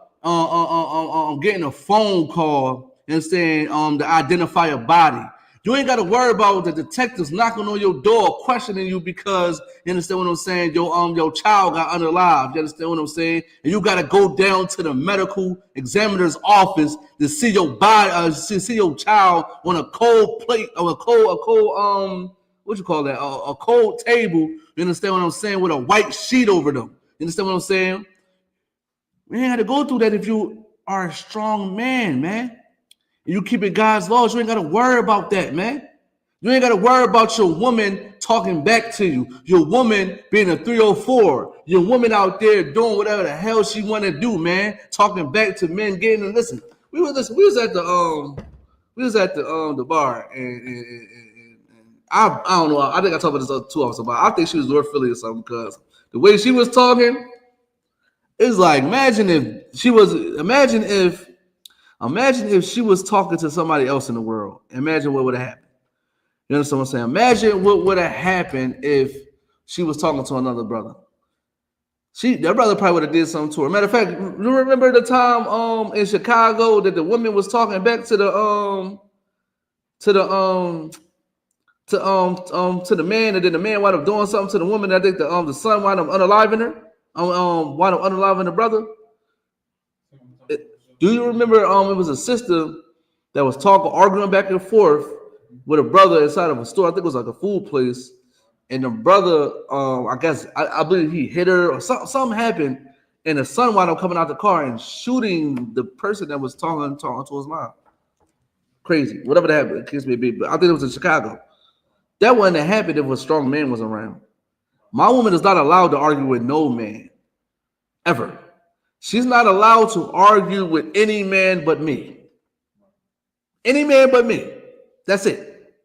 getting a phone call and saying to identify a body. You ain't got to worry about the detectives knocking on your door, questioning you because you understand what I'm saying. Your child got unalive. You understand what I'm saying? And you got to go down to the medical examiner's office to see your body, see your child on a cold plate or a cold what you call that? A cold table. You understand what I'm saying? With a white sheet over them. You understand what I'm saying? We ain't got to go through that if you are a strong man, man. You keep it God's laws. You ain't got to worry about that, man. You ain't got to worry about your woman talking back to you. Your woman being a 304. Your woman out there doing whatever the hell she want to do, man. Talking back to men, getting and listen. We was at the bar and I don't know. I think I talked about this 2 hours ago. I think she was North Philly or something because the way she was talking, it's like imagine if she was talking to somebody else in the world. Imagine what would have happened. You understand what I'm saying? Imagine what would have happened if she was talking to another brother. That brother probably would have did something to her. Matter of fact, you remember the time in Chicago that the woman was talking back to the man, and then the man wound up doing something to the woman. I think the son wound up unaliving her. Wound up unaliving the brother. Do you remember? It was a sister that was arguing back and forth with a brother inside of a store. I think it was like a food place, and the brother, I believe he hit her or something happened, and the son wound up coming out the car and shooting the person that was talking to his mom. Crazy, whatever that happened, kids may be, but I think it was in Chicago. That wouldn't have happened if a strong man was around. My woman is not allowed to argue with no man, ever. She's not allowed to argue with any man but me. Any man but me. That's it.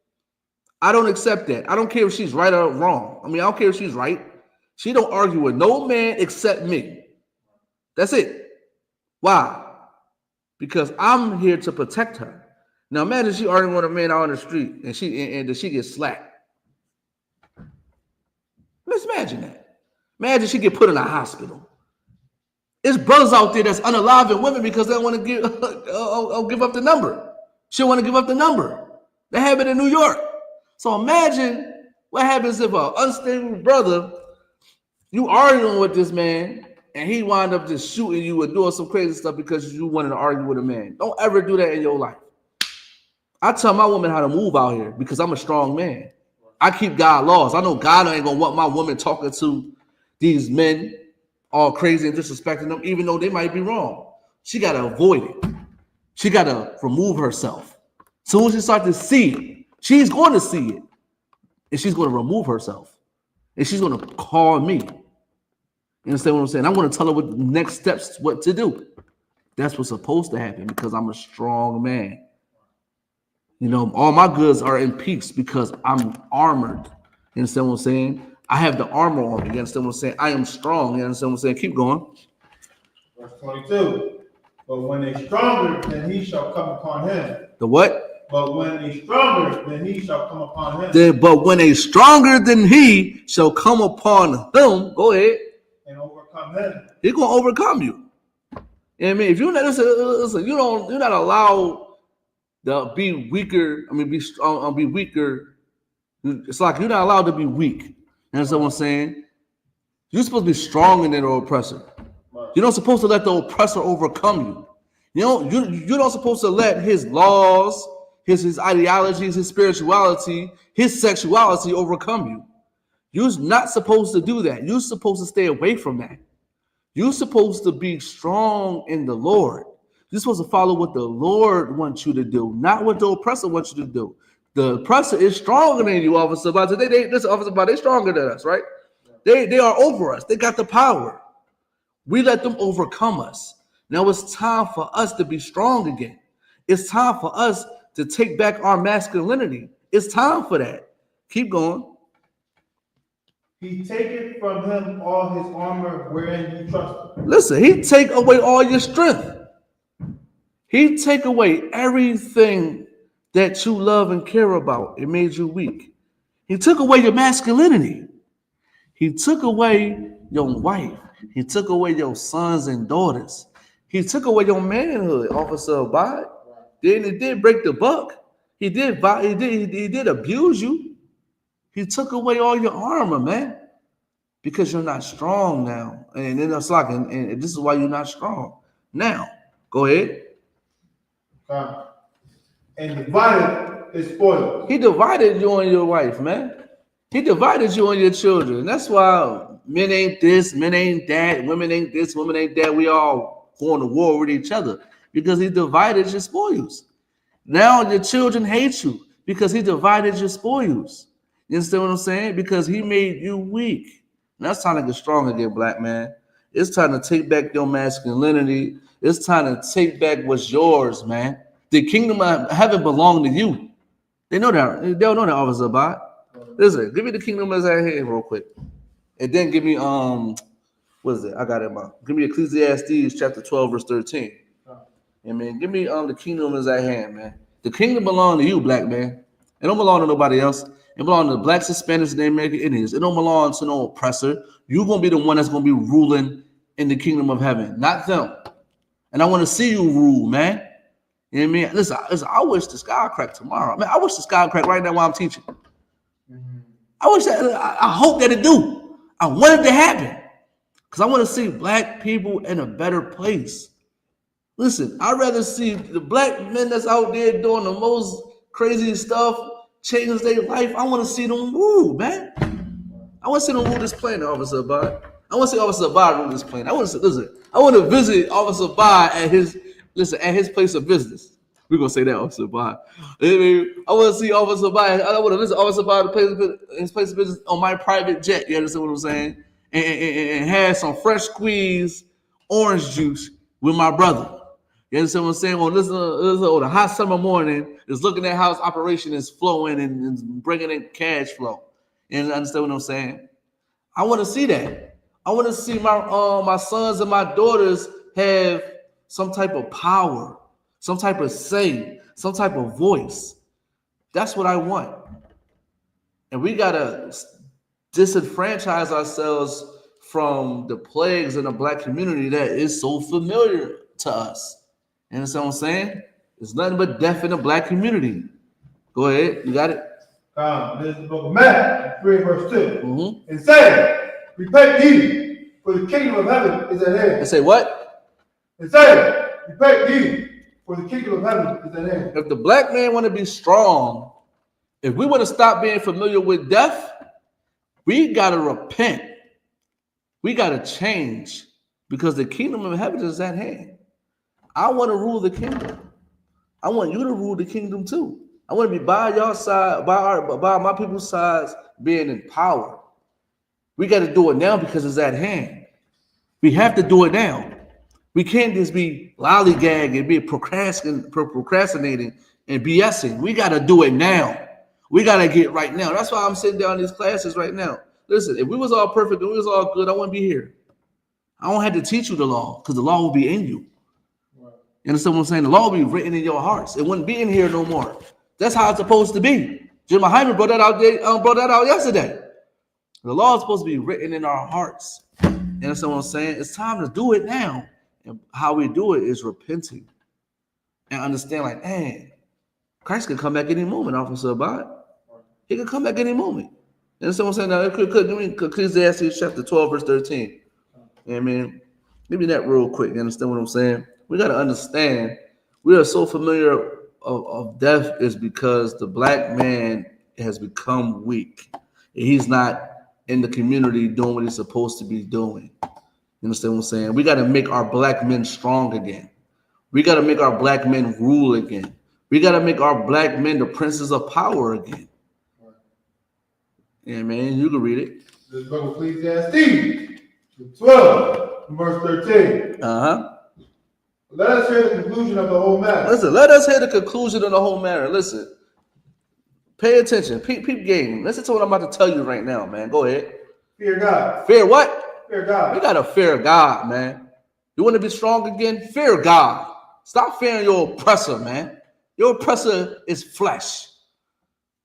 I don't accept that. I don't care if she's right or wrong. I mean, I don't care if she's right. She don't argue with no man except me. That's it. Why? Because I'm here to protect her. Now imagine she arguing with a man out on the street and she gets slapped. Let's imagine that. Imagine she get put in a hospital. There's brothers out there that's unaliving women because they don't want to give up the number. She don't want to give up the number. That happened in New York. So imagine what happens if an unstable brother, you arguing with this man, and he wind up just shooting you or doing some crazy stuff because you wanted to argue with a man. Don't ever do that in your life. I tell my woman how to move out here because I'm a strong man. I keep God laws. I know God ain't gonna want my woman talking to these men all crazy and disrespecting them, even though they might be wrong. She gotta avoid it. She gotta remove herself. Soon as she starts to see it, she's going to see it, and she's going to remove herself, and she's going to call me. You understand what I'm saying? I'm going to tell her what next steps, what to do. That's what's supposed to happen because I'm a strong man. You know, all my goods are in peace because I'm armored. You understand what I'm saying? I have the armor on me. You understand what I'm saying? I am strong. You understand what I'm saying? Keep going. Verse 22. But when a stronger than he shall come upon him. The what? But when a stronger than he shall come upon him. But when a stronger than he shall come upon him, go ahead. And overcome him. He's gonna overcome you. You know what I mean? If you're not, listen, you're not allowed to be weaker. I mean, be weaker. It's like you're not allowed to be weak. You understand what I'm saying? You're supposed to be stronger than the oppressor. You're not supposed to let the oppressor overcome you. You know, you're not supposed to let his laws, his ideologies, his spirituality, his sexuality overcome you. You're not supposed to do that. You're supposed to stay away from that. You're supposed to be strong in the Lord. You're supposed to follow what the Lord wants you to do, not what the oppressor wants you to do. The oppressor is stronger than you, officer. But this officer, they're stronger than us, right? They are over us. They got the power. We let them overcome us. Now it's time for us to be strong again. It's time for us to take back our masculinity. It's time for that. Keep going. He taketh from him all his armor wherein he trusted. Listen, he take away all your strength. He take away everything that you love and care about. It made you weak. He took away your masculinity. He took away your wife. He took away your sons and daughters. He took away your manhood, Officer Abide. Then he did break the buck. He did abuse you. He took away all your armor, man, because you're not strong now. And then it's like, and this is why you're not strong. Now, go ahead. And divided his spoil. He divided you and your wife, man. He divided you and your children. That's why men ain't this, men ain't that, women ain't this, women ain't that. We all going to war with each other because he divided your spoils. Now your children hate you because he divided your spoils. You understand what I'm saying? Because he made you weak. Now it's time to get strong again, black man. It's time to take back your masculinity. It's time to take back what's yours, man. The kingdom of heaven belongs to you. They know that. They don't know that, Officer Abad. Listen, give me the kingdom as I hand real quick. And then give me what is it? I got it, man. Give me Ecclesiastes chapter 12, verse 13. I mean, give me the kingdom as at hand, man. The kingdom belongs to you, black man. It don't belong to nobody else. It belongs to the blacks, Hispanics, and the American Indians. It don't belong to no oppressor. You're gonna be the one that's gonna be ruling in the kingdom of heaven, not them. And I want to see you rule, man. You know what I mean? Listen, I wish the sky crack tomorrow. Man, I wish the sky crack right now while I'm teaching. I wish that. I hope that it do. I want it to happen because I want to see black people in a better place. Listen, I'd rather see the black men that's out there doing the most crazy stuff change their life. I want to see them rule, man. I want to see them rule this planet, Officer Abad. I want to see Officer Abad rule this planet. I want to visit Officer Abad at his place of business. We're gonna say that, Officer Abad. I want to see Officer Abad. I want to visit Officer Abad his place of business on my private jet. You understand what I'm saying? And have some fresh squeezed orange juice with my brother. You understand what I'm saying? Well, listen, on a hot summer morning, just looking at how his operation is flowing and bringing in cash flow. You understand what I'm saying? I want to see that. I want to see my sons and my daughters have some type of power, some type of say, some type of voice. That's what I want. And we gotta disenfranchise ourselves from the plagues in the black community that is so familiar to us. You understand what I'm saying? It's nothing but death in the black community. Go ahead, you got it? This is the book of Matthew, 3 verse 2. And say, repent ye, for the kingdom of heaven is at hand. And say what? And say, repent ye, for the kingdom of heaven is at hand. If the black man want to be strong, if we want to stop being familiar with death, we got to repent. We got to change because the kingdom of heaven is at hand. I want to rule the kingdom. I want you to rule the kingdom too. I want to be by your side, by my people's sides, being in power. We got to do it now because it's at hand. We have to do it now. We can't just be lollygagging, be procrastinating and BSing. We got to do it now. We got to get right now. That's why I'm sitting down in these classes right now. Listen, if we was all perfect and we was all good, I wouldn't be here. I don't have to teach you the law because the law will be in you. You understand what I'm saying? The law will be written in your hearts. It wouldn't be in here no more. That's how it's supposed to be. Jim Hyman brought that out yesterday. The law is supposed to be written in our hearts. You understand what I'm saying? It's time to do it now. And how we do it is repenting and understand, like, man, Christ can come back any moment, Officer Abad. He can come back any moment. You understand what I'm saying? Now, Ecclesiastes chapter 12, verse 13. I mean, give me that real quick. You understand what I'm saying? We got to understand we are so familiar of death is because the black man has become weak. He's not in the community doing what he's supposed to be doing. You understand what I'm saying? We got to make our black men strong again. We got to make our black men rule again. We got to make our black men the princes of power again. Yeah, man, you can read it. This book of Ecclesiastes, 12, verse 13. Let us hear the conclusion of the whole matter. Listen, let us hear the conclusion of the whole matter. Listen, pay attention. Peep game. Listen to what I'm about to tell you right now, man. Go ahead. Fear God. Fear what? Fear God. We got to fear God, man. You want to be strong again? Fear God. Stop fearing your oppressor, man. Your oppressor is flesh.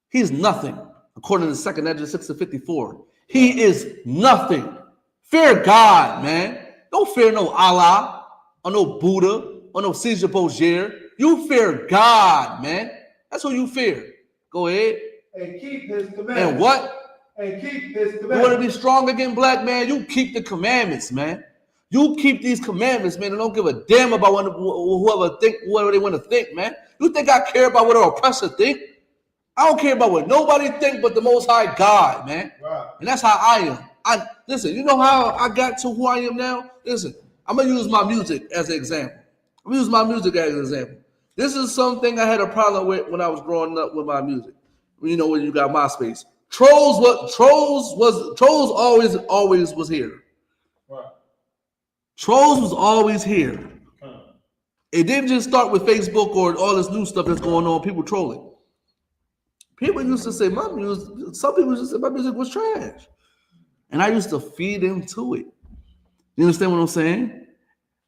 He's nothing. According to 2 Ezra 6:54. He is nothing. Fear God, man. Don't fear no Allah. Or no Buddha, or no Caesar Borgia. You fear God, man. That's who you fear. Go ahead. And keep his commandments. And what? And keep his commandments. You want to be strong again, black man? You keep the commandments, man. You keep these commandments, man, and don't give a damn about whoever they want to think, man. You think I care about what an oppressor think? I don't care about what nobody think but the Most High God, man. Right. And that's how I am. Listen, you know how I got to who I am now? Listen. I'm going to use my music as an example. This is something I had a problem with when I was growing up with my music. You know, when you got MySpace. Trolls always was here. Right. Trolls was always here. It didn't just start with Facebook or all this new stuff that's going on, people trolling. People used to say some people used to say my music was trash. And I used to feed into it. You understand what I'm saying?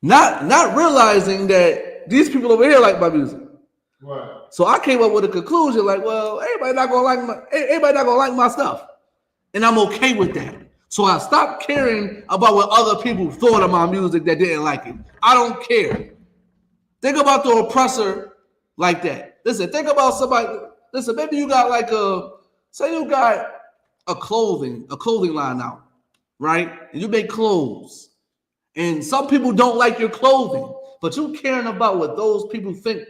Not realizing that these people over here like my music. Right. So I came up with a conclusion like, well, everybody not gonna like my stuff. And I'm okay with that. So I stopped caring about what other people thought of my music that didn't like it. I don't care. Think about the oppressor like that. Listen, think about somebody. Listen, maybe you got say you got a clothing line out, right? And you make clothes. And some people don't like your clothing, but you caring about what those people think.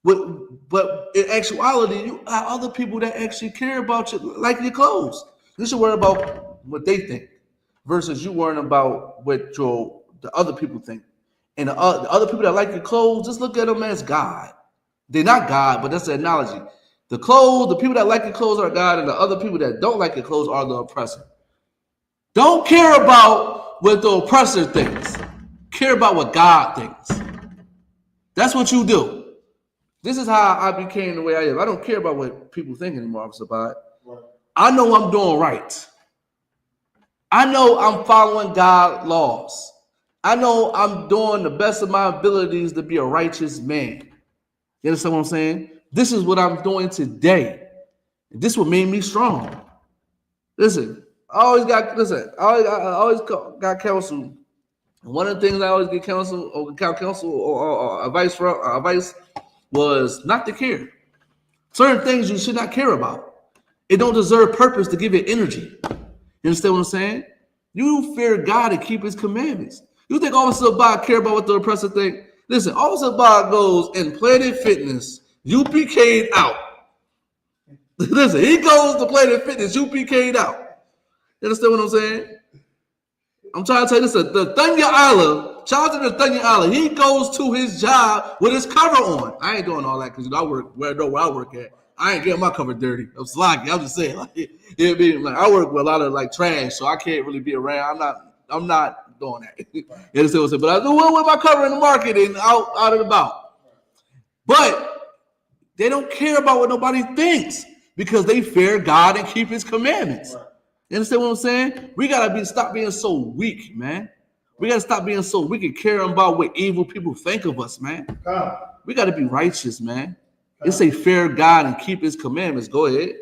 But in actuality, you have other people that actually care about you, like your clothes. You should worry about what they think versus you worrying about what the other people think. And the other people that like your clothes, just look at them as God. They're not God, but that's the analogy. The people that like your clothes are God, and the other people that don't like your clothes are the oppressor. Don't care about what the oppressor thinks. Care about what God thinks. That's what you do. This is how I became the way I am. I don't care about what people think anymore, Officer Bud. Right. I know I'm doing right. I know I'm following God's laws. I know I'm doing the best of my abilities to be a righteous man. You understand what I'm saying? This is what I'm doing today. This what made me strong. Listen, I always got counsel. One of the things I always get counsel or advice was not to care. Certain things you should not care about. It don't deserve purpose to give it energy. You understand what I'm saying? You fear God and keep his commandments. You think Officer Bob care about what the oppressor think? Listen, Officer Bob goes in Planet Fitness, UPK'd out. Listen, he goes to Planet Fitness, UPK'd out. You understand what I'm saying? I'm trying to tell you this, the Thunya Island, shout out to the Thunya Island. He goes to his job with his cover on. I ain't doing all that because I work where I work at. I ain't getting my cover dirty. I'm sloggy. I'm just saying, I work with a lot of trash, so I can't really be around. I'm not doing that. You understand what I'm saying? But I do well with my cover in the market and out and about. But they don't care about what nobody thinks because they fear God and keep his commandments. You understand what I'm saying? We gotta stop being so weak, man. We gotta stop being so weak and caring about what evil people think of us, man. We gotta be righteous, man. It say fear God and keep his commandments. Go ahead.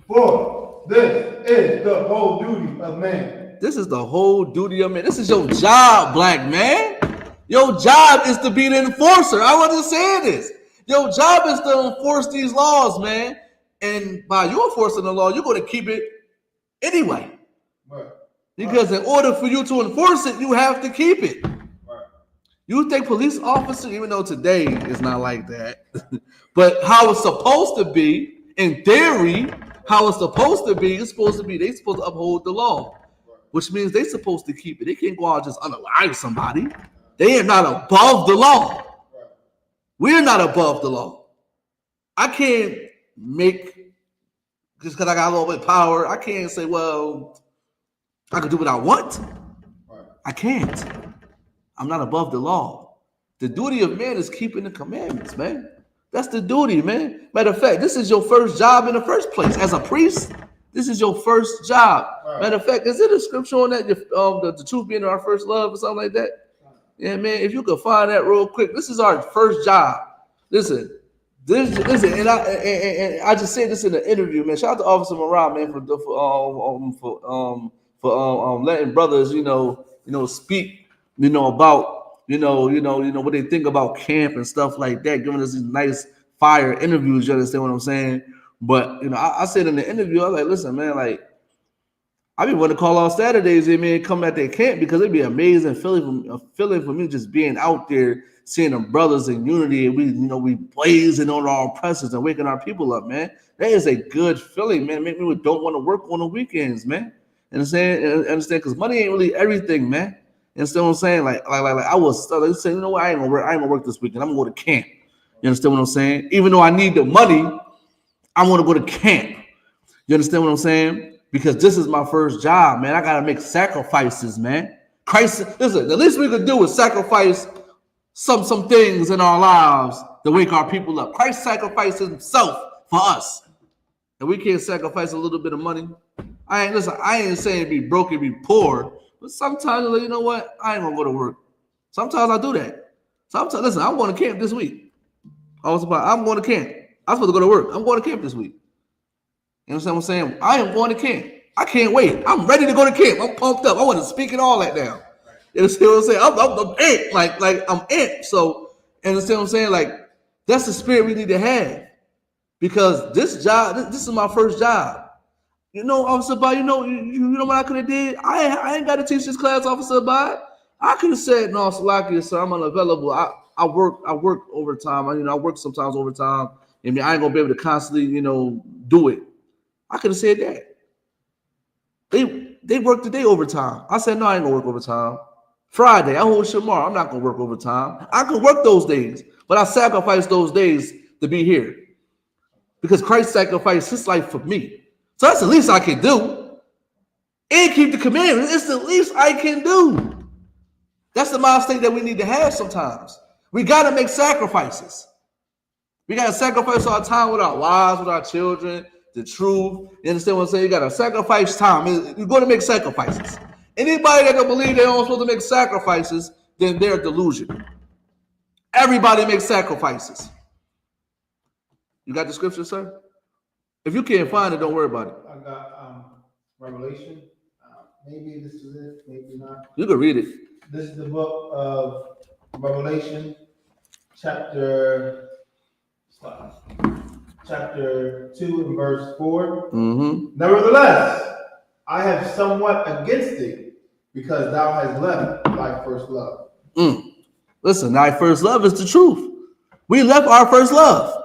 For this is the whole duty of man. This is the whole duty of man. This is your job, black man. Your job is to be the enforcer. I wasn't saying this. Your job is to enforce these laws, man. And by you enforcing the law, you're going to keep it anyway. Right. Because in order for you to enforce it, you have to keep it. Right. You think police officers, even though today is not like that, but how it's supposed to be, in theory, how it's supposed to be, they're supposed to uphold the law. Right. Which means they're supposed to keep it. They can't go out and just unalive somebody. They are not above the law. We're not above the law. I can't make, just because I got a little bit of power, I can't say, well, I can do what I want. I can't. I'm not above the law. The duty of man is keeping the commandments, man. That's the duty, man. Matter of fact, this is your first job in the first place. As a priest, this is your first job. Matter of fact, is it a scripture on that, the truth being our first love or something like that? Yeah, man, if you could find that real quick. This is our first job. Listen, and I just said this in the interview, man. Shout out to Officer Moran, man, for letting brothers, speak, about, what they think about camp and stuff like that, giving us these nice fire interviews. You understand what I'm saying? But I said in the interview, I was like, listen, man, I be wanting to call off Saturdays and man come at their camp because it'd be an amazing feeling for me just being out there, seeing them brothers in unity, and we blazing on our oppressors and waking our people up, man. That is a good feeling, man. Make me don't want to work on the weekends, man. Understand? Because money ain't really everything, man. You understand what I'm saying? I was saying, what? I ain't gonna work this weekend. I'm gonna go to camp. You understand what I'm saying? Even though I need the money, I want to go to camp. You understand what I'm saying? Because this is my first job, man. I gotta make sacrifices, man. Christ, listen, the least we could do is sacrifice some things in our lives to wake our people up. Christ sacrificed himself for us. And we can't sacrifice a little bit of money. I ain't saying be broke and be poor, but sometimes, you know what? I ain't gonna go to work. Sometimes I do that. Sometimes, listen, I'm going to camp this week. I'm going to camp. I'm supposed to go to work. I'm going to camp this week. You understand what I'm saying? I am going to camp. I can't wait. I'm ready to go to camp. I'm pumped up. I want to speak it all that down. You understand what I'm saying? I'm amped. I'm amped. So, you understand what I'm saying? That's the spirit we need to have. Because this job, this is my first job. Officer Bob, you know what I could have did? I ain't got to teach this class, Officer Bob. I could have said, no, Salakia, sir, I'm unavailable. I work overtime. I work sometimes overtime. I ain't gonna be able to constantly, do it. I could have said that. They work today overtime. I said, no, I ain't gonna work overtime. Friday, I hold Shamar. I'm not gonna work overtime. I can work those days, but I sacrifice those days to be here. Because Christ sacrificed his life for me. So that's the least I can do. And keep the commandments. It's the least I can do. That's the mindset that we need to have sometimes. We got to make sacrifices. We got to sacrifice our time with our wives, with our children, the truth. You understand what I'm saying? You got to sacrifice time. You're going to make sacrifices. Anybody that don't believe they're supposed to make sacrifices, then they're delusional. Everybody makes sacrifices. You got the scripture, sir? If you can't find it, don't worry about it. I got Revelation. Maybe this is it, maybe not. You can read it. This is the book of Revelation, chapter 2 and verse 4. Nevertheless, I have somewhat against thee, because thou hast left thy first love. Listen, thy first love is the truth. We left our first love.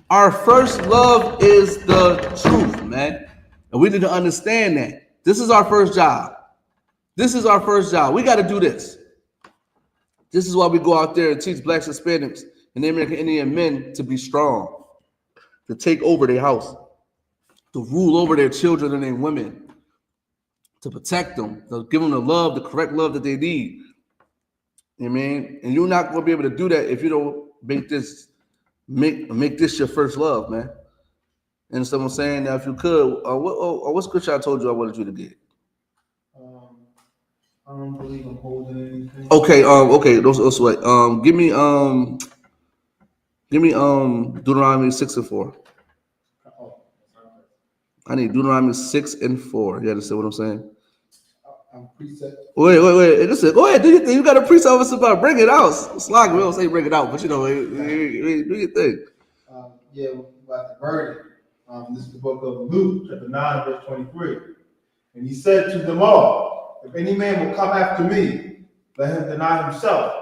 Our first love is the truth, man. And we need to understand that. This is our first job. This is our first job. We got to do this. This is why we go out there and teach blacks, Hispanics, and American Indian men to be strong, to take over their house, to rule over their children and their women, to protect them, to give them the love, the correct love that they need. You know what I mean? And you're not going to be able to do that if you don't make this your first love, man. You understand what I'm saying? Now, if you could, what scripture I told you I wanted you to get? I don't believe I'm holding anything. Okay. Those wait. Give me Deuteronomy 6 and 4. I need Deuteronomy 6 and 4. You understand what I'm saying? I'm preset. Wait. Listen, go ahead. Do your thing. You got a preset of us about bring it out. Slag, we don't say bring it out, but you know, do your thing. Yeah, about the burden. This is the book of Luke, chapter 9, verse 23. And he said to them all, if any man will come after me, let him deny himself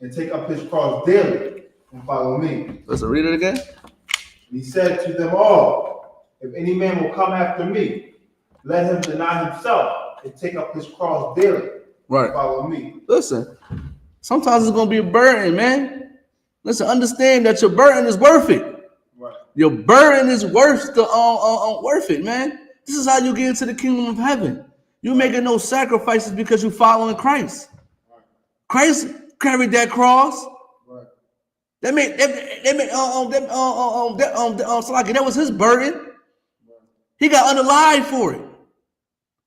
and take up his cross daily and follow me. Let's read it again. And he said to them all, if any man will come after me, let him deny himself and take up his cross daily and follow me. Listen, sometimes it's going to be a burden, man. Listen, understand that your burden is worth it. Right. Your burden is worth it, man. This is how you get into the kingdom of heaven. You're making no sacrifices because you're following Christ. Christ carried that cross. That was his burden. He got unalive for it.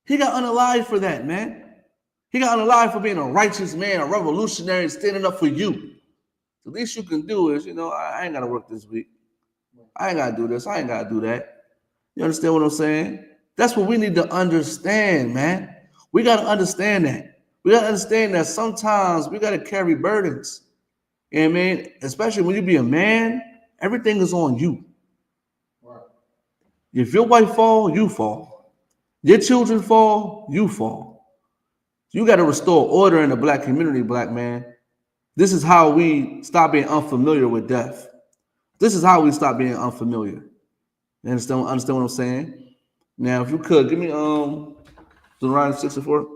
He got unalive for that, man. He got unalive for being a righteous man, a revolutionary, standing up for you. The least you can do is, I ain't got to work this week. I ain't got to do this. I ain't got to do that. You understand what I'm saying? That's what we need to understand, man. We got to understand that. We got to understand that sometimes we got to carry burdens. You know what I mean? Especially when you be a man, everything is on you. Right. If your wife fall, you fall. Your children fall, you fall. You got to restore order in the black community, black man. This is how we stop being unfamiliar with death. This is how we stop being unfamiliar. You understand what I'm saying? Now, if you could, give me Deuteronomy 6 and 4.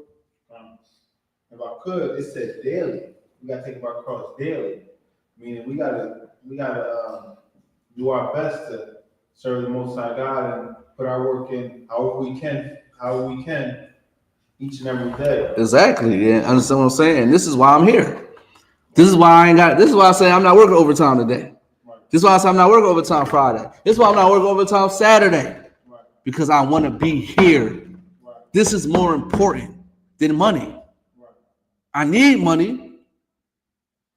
If I could, it said daily. We gotta take up our cross daily. Meaning we gotta do our best to serve the Most High God and put our work in however we can each and every day. Exactly. Yeah, understand what I'm saying? This is why I'm here. This is why I say I'm not working overtime today. This is why I say I'm not working overtime Friday. This is why I'm not working overtime Saturday. Because I want to be here. This is more important than money. I need money.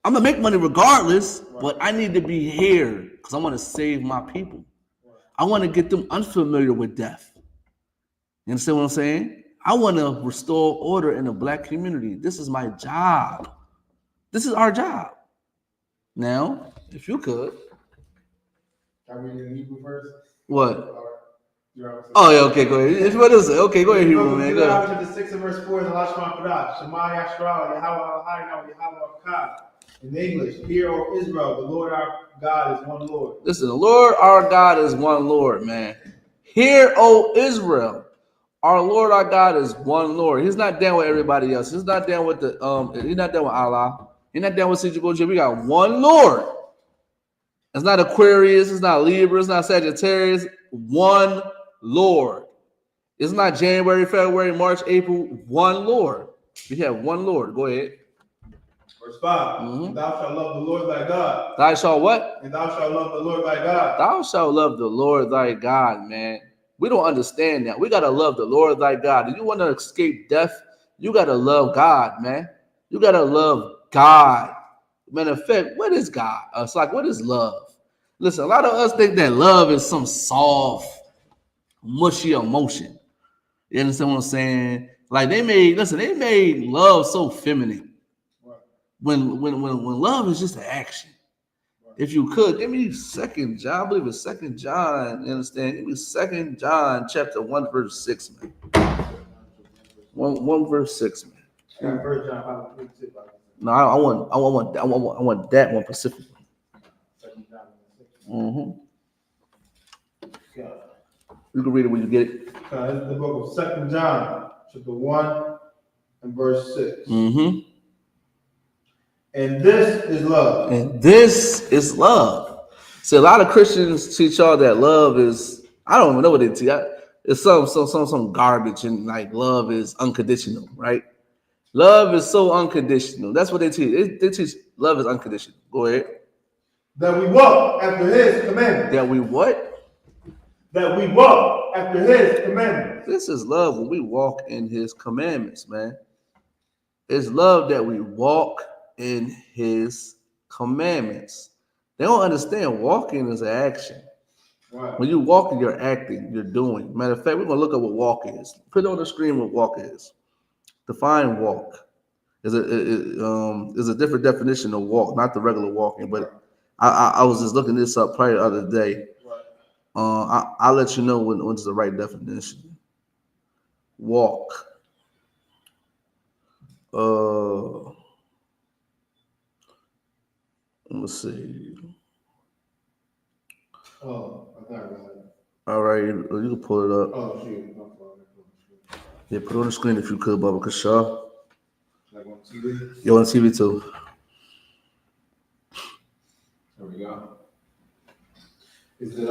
I'm going to make money regardless, but I need to be here because I want to save my people. I want to get them unfamiliar with death. You understand what I'm saying? I want to restore order in the black community. This is my job. This is our job. Now, if you could. Can I read in Hebrew first? What? Oh, yeah, okay, go ahead. What is it? Okay, go ahead, Hebrew, man. Go ahead. Chapter 6 and verse 4 in the Lashon Kodash. Shema Yahshua, Yahweh. In English, hear, O Israel, the Lord our God is one Lord. Listen, the Lord our God is one Lord, man. Hear, O Israel, our Lord our God is one Lord. He's not down with everybody else. He's not down with he's not down with Allah. He's not down with CJ. We got one Lord. It's not Aquarius, it's not Libra, it's not Sagittarius. One Lord. It's not January, February, March, April. One Lord. We have one Lord. Go ahead. Verse 5. And thou shalt love the Lord thy God. Thou shalt what? And thou shalt love the Lord thy God. Thou shalt love the Lord thy God, man. We don't understand that. We gotta love the Lord thy God. If you want to escape death, you gotta love God, man. You gotta love God. Matter of fact, what is God? It's like, what is love? Listen, a lot of us think that love is some soft, mushy emotion. You understand what I'm saying? Like they made love so feminine. When love is just an action. If you could, give me 2 John, I believe it's 2 John, you understand? Give me 2 John chapter 1, verse 6, man. 1 verse 6, man. Yeah, 1 John 5. No, I want that one specifically. Mm-hmm. You can read it when you get it. It's the book of 2 John, chapter 1 and verse 6. Mm-hmm. And this is love. And this is love. See, a lot of Christians teach y'all that love is, I don't even know what they teach. It's some garbage, and like love is unconditional, right? Love is so unconditional. That's what they teach. They teach love is unconditional. Go ahead. That we walk after his commandments. That we what? That we walk after his commandments. This is love when we walk in his commandments, man. It's love that we walk in his commandments. They don't understand walking is an action. Right. When you walking, you're acting, you're doing. Matter of fact, we're gonna look at what walk is. Put on the screen what walk is. Define walk. Is a different definition of walk, not the regular walking. But I was just looking this up probably the other day. I'll let you know when's the right definition. Walk. Let me see. Oh, I got it. All right, you can pull it up. Oh, shoot. Yeah, put it on the screen if you could, Baba Kashaw. Like on TV? Yeah, on TV too. There we go. Is it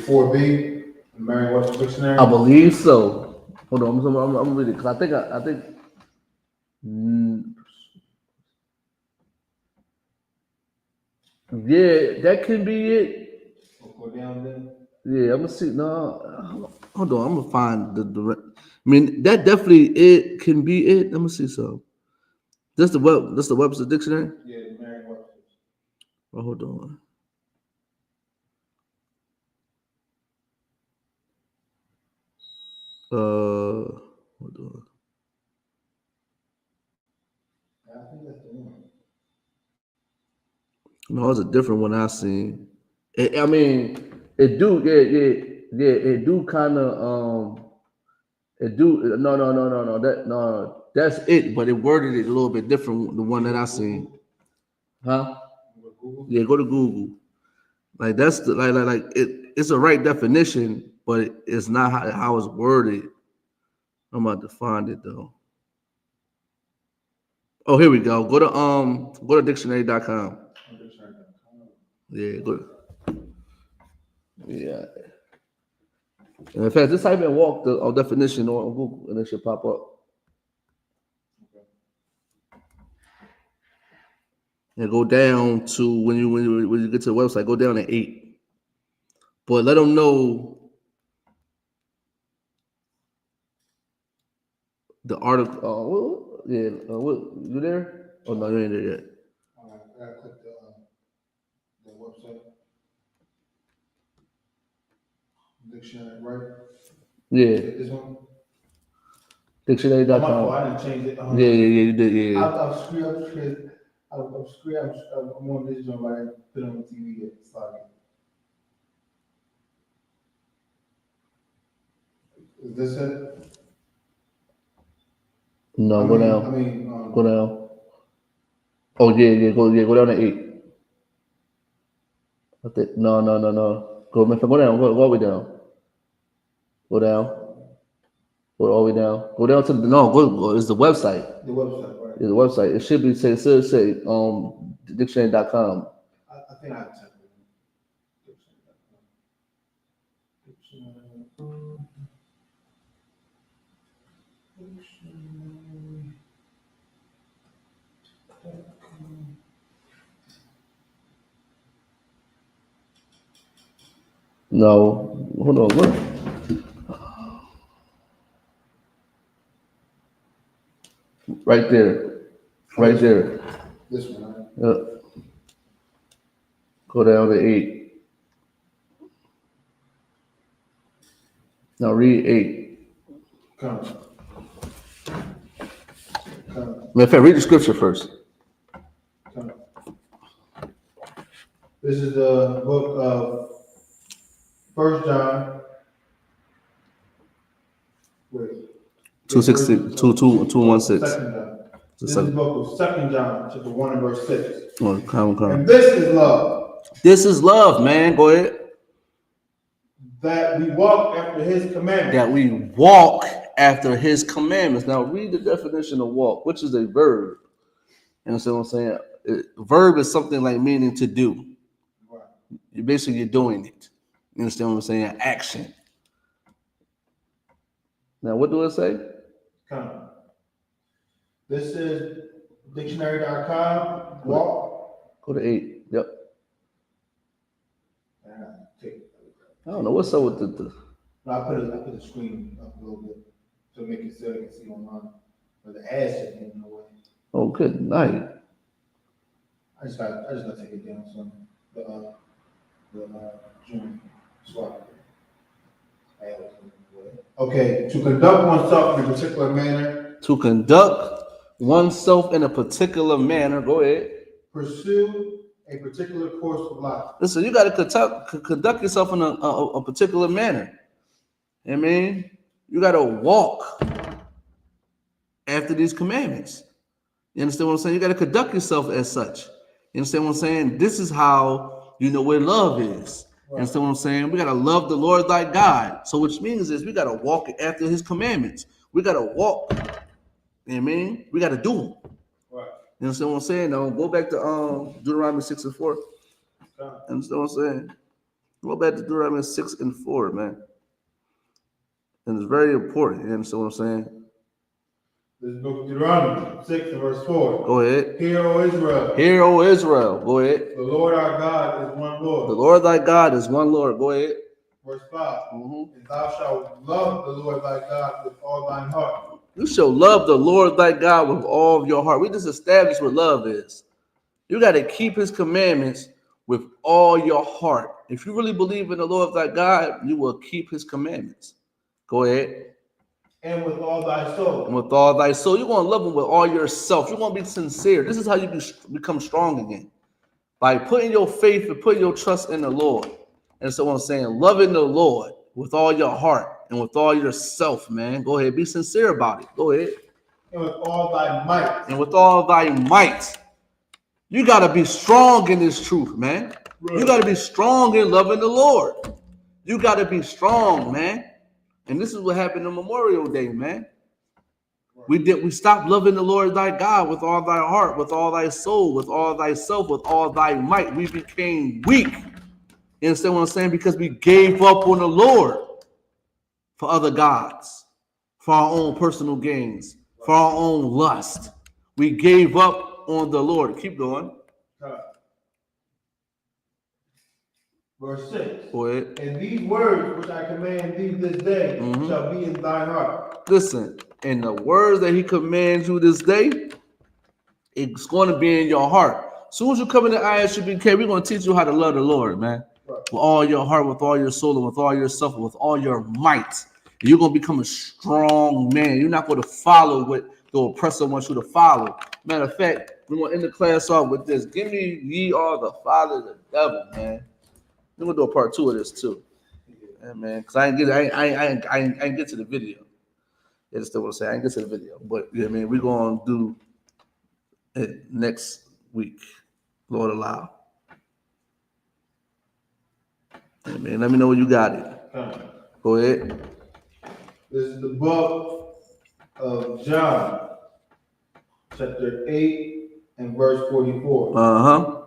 4B? Merriam-Webster Dictionary? I believe so. Hold on, I'm reading because I think. Yeah, that can be it. Go down there. Yeah, I'm gonna see. No, hold on. I'm gonna find the direct. I mean, that definitely it can be it. Let me see. So, that's the Webster Dictionary. Yeah, Merriam-Webster. Oh, hold on. Hold on. I think that's the one. No, it's a different one I seen. I mean, it do. Yeah. It do kind of. It do. No. That's it. But it worded it a little bit different. The one that I seen. Huh? Yeah, go to Google. Like that's the like it's a right definition, but it's not how it's worded. I'm about to find it though. Oh, here we go. Go to dictionary.com. Yeah, good. Yeah. And in fact, just type in walk the definition on Google and it should pop up. And go down to when you get to the website, go down to 8. But let them know the article. You there? Oh no, you ain't there yet. I gotta click the website. Dictionary, right? Yeah. This one? Dictionary.com. Oh, I didn't change it. Yeah, you did, yeah. I'm on this joint, but I didn't put it on the TV yet. Sorry. Is this it? No, go down. Go down. Oh yeah, go down to 8. No. Go down. Go all the way down. Go down. Go all the way down. Go down to go. It's the website. The website, right? It's the website. It should be say dictionary.com. I think I typed it in. No, hold on. What? Right there. Right there. This one, right? Yep. Go down to 8. Now read 8. Come. Matter of fact, read the scripture first. Come. This is the book of 1 John. Wait. 2:16, 2:1:6. This is the book of 2 John, chapter 1 and verse 6. Oh, come. And this is love. This is love, man. Go ahead. That we walk after his commandments. That we walk after his commandments. Now read the definition of walk, which is a verb. You understand what I'm saying? Verb is something like meaning to do. You're doing it. You understand what I'm saying? Action. Now, what do it say? Come. This is dictionary.com. Walk. Go to 8. Yep. I don't know what's up with the. No, I put the screen up a little bit to make it so you can see online. But the ads just getting in the way. Oh, good night. I just gotta take it down some. The June swap. Okay, to conduct oneself in a particular manner. To conduct oneself in a particular manner. Go ahead. Pursue a particular course of life. Listen, you got to conduct yourself in a particular manner. I mean, you got to walk after these commandments. You understand what I'm saying? You got to conduct yourself as such. You understand what I'm saying? This is how you know where love is. You understand what I'm saying? We got to love the Lord thy God. So which means is we got to walk after his commandments. We got to walk. You know what I mean? We got to do them. Right. You understand what I'm saying? Now go back to Deuteronomy 6 and 4. You understand what I'm saying? Go back to Deuteronomy 6 and 4, man. And it's very important. You understand what I'm saying? This book of Deuteronomy 6 and verse 4. Go ahead. Hear, O Israel. Hear, O Israel. Go ahead. The Lord our God is one Lord. The Lord thy God is one Lord. Go ahead. Verse 5. And thou shalt love the Lord thy God with all thine heart. You shall love the Lord thy God with all of your heart. We just established what love is. You got to keep his commandments with all your heart. If you really believe in the Lord thy God, you will keep his commandments. Go ahead. And with all thy soul. And with all thy soul. You're going to love him with all yourself. You're going to be sincere. This is how you become strong again. By putting your faith and putting your trust in the Lord. And so I'm saying, loving the Lord with all your heart and with all yourself, man. Go ahead. Be sincere about it. Go ahead. And with all thy might. And with all thy might. You got to be strong in this truth, man. Right. You got to be strong in loving the Lord. You got to be strong, man. And this is what happened on Memorial Day, man. We stopped loving the Lord thy God with all thy heart, with all thy soul, with all thyself, with all thy might. We became weak. You understand what I'm saying? Because we gave up on the Lord for other gods, for our own personal gains, for our own lust. We gave up on the Lord. Keep going. Verse 6. Go ahead. And these words which I command thee this day shall be in thine heart. Listen, and the words that he commands you this day, it's going to be in your heart. As soon as you come into I.S.U.P.K, we're going to teach you how to love the Lord, man. Right. With all your heart, with all your soul, and with all yourself, with all your might. And you're going to become a strong man. You're not going to follow what the oppressor wants you to follow. Matter of fact, we're going to end the class off with this. Give me ye are the father of the devil, man. We're gonna do a part 2 of this too, yeah, man. Because I ain't get to the video. That's still what I'm saying. I ain't get to the video, but yeah, man, we're gonna do it next week, Lord allow. Hey, man, let me know when you got it. Go ahead. This is the book of John, chapter 8 and verse 44.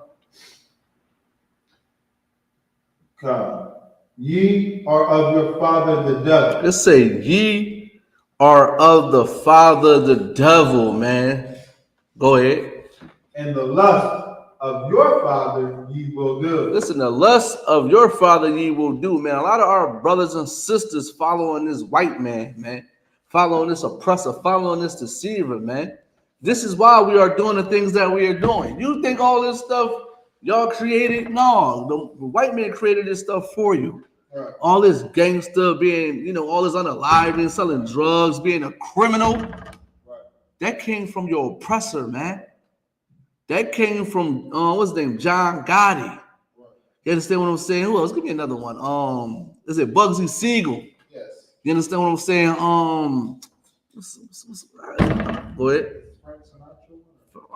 Ye are of your father the devil. Let's say ye are of the father the devil, man. Go ahead. And the lust of your father ye will do. Listen, the lust of your father ye will do, man. A lot of our brothers and sisters following this white man, man. Following this oppressor, following this deceiver, man. This is why we are doing the things that we are doing. You think all this stuff y'all created? No, the white man created this stuff for you. Right. All this gangster being, all this unaliving, selling drugs, being a criminal. Right. That came from your oppressor, man. That came from what's his name, John Gotti. Right. You understand what I'm saying? Who else? Give me another one. Is it Bugsy Siegel? Yes. You understand what I'm saying? Go ahead.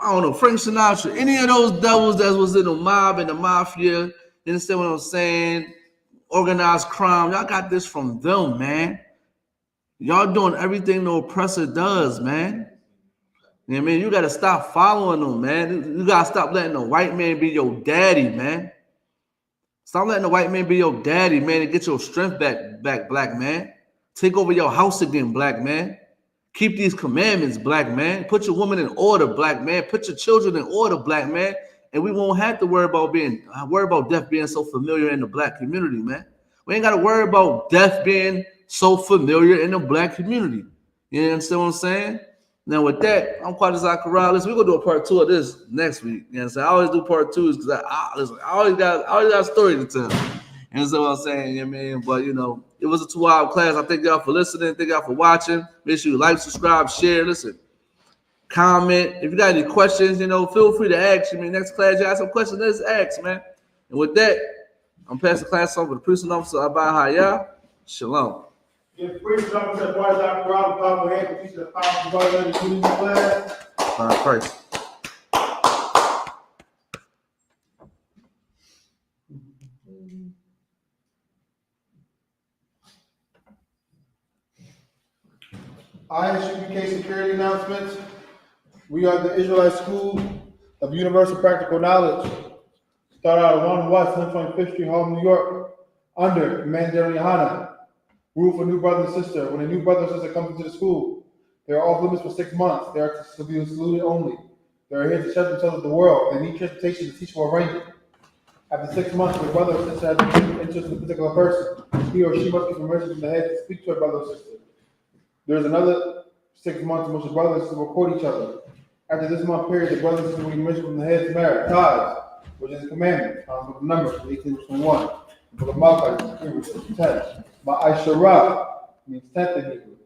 I don't know, Frank Sinatra. Any of those devils that was in the mob and the mafia. You understand what I'm saying? Organized crime. Y'all got this from them, man. Y'all doing everything the oppressor does, man. You know what I mean? You got to stop following them, man. You got to stop letting the white man be your daddy, man. Stop letting the white man be your daddy, man, and get your strength back, black man. Take over your house again, black man. Keep these commandments, black man. Put your woman in order, black man. Put your children in order, black man. And we won't have to worry about death being so familiar in the black community, man. We ain't got to worry about death being so familiar in the black community. You understand what I'm saying? Now with that, I'm Quadra Zachariah. Listen, we're gonna do a part 2 of this next week. You know what I'm saying? I always do part 2s because I always got a story to tell. You know what I'm saying? You know what I mean? But it was a 2-hour class. I thank y'all for listening. Thank y'all for watching. Make sure you like, subscribe, share. Listen, comment. If you got any questions, feel free to ask. Next class, you have some questions, let's ask, man. And with that, I'm passing the class over to the prison officer Abba Haya. Shalom. If prison officer Quadra Zachariah, Bible head, teacher of power, brother, the student class. Christ. I.S.U.P.K security announcements. We are the Israelite School of Universal Practical Knowledge. Start out at 1 West 125th Street, Harlem, New York, under Command General YAHANNA. Rule for new brother and sister. When a new brother or sister comes into the school, they are off limits for 6 months. They are to be saluted only. They are here to shut themselves at the world. They need transportation to teachable arrangement. After 6 months, the brother or sister has a interest in a particular person. He or she must get permission from the head to speak to a brother or sister. There is another 6 months in which the brother and sister will court each other. After this month period, the brother and sister will be mentioned from the head to marriage. Tithes, which is a commandment, with the numbers from 18-21. The book of Malachi, 3:10. I.S.U.P.K means 10th in Hebrew.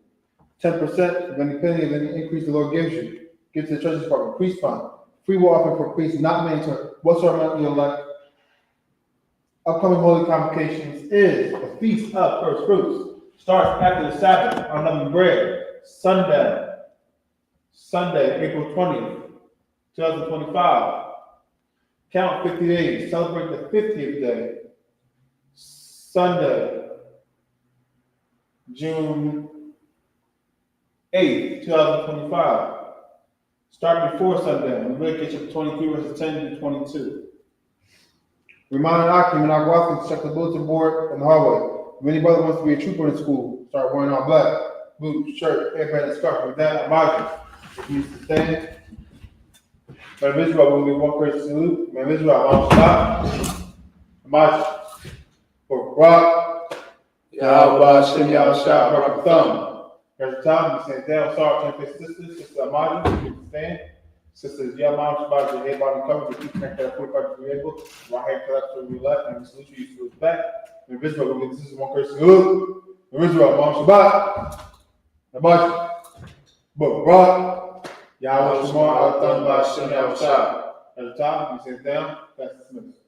10% of any penny of any increase the Lord gives you. Give to the church's department, priest fund. Free will offering for priests, not mandatory. Whatsoever amount you elect. Upcoming holy convocations is the Feast of First Fruits. Starts after the Sabbath on unleavened bread. Sunday, April 20th, 2025. Count 50 days. Celebrate the 50th day. Sunday, June 8th, 2025. Start before sundown. Leviticus 23, verses 10 to 22. Remind Akim and Agwafi to check the bulletin board in the hallway. If any brother wants to be a trooper in school, start wearing all black. Boots, shirt, hairband, and scarf. With that, Imagine. If you stand. Man of Israel will be one person salute. Man of Israel, Imagine. For Rock. Yahweh Shem Yahushua Barak Thumb. There's a time you say down, sorry, turn face sisters, sister Amadi, you can stand. Sisters Yamam Shabbat, your head bottom covered, but keep connect that 45 degree angle. Right hand collapse to your left, and we salute you, you salute back. And Israel will get this is one person salute. And Israel, Mom Shabbat. Amadi. Barak. Yahweh Shemar Al Thumb Shem Yahushua. There's a time you say down, that's dismissed.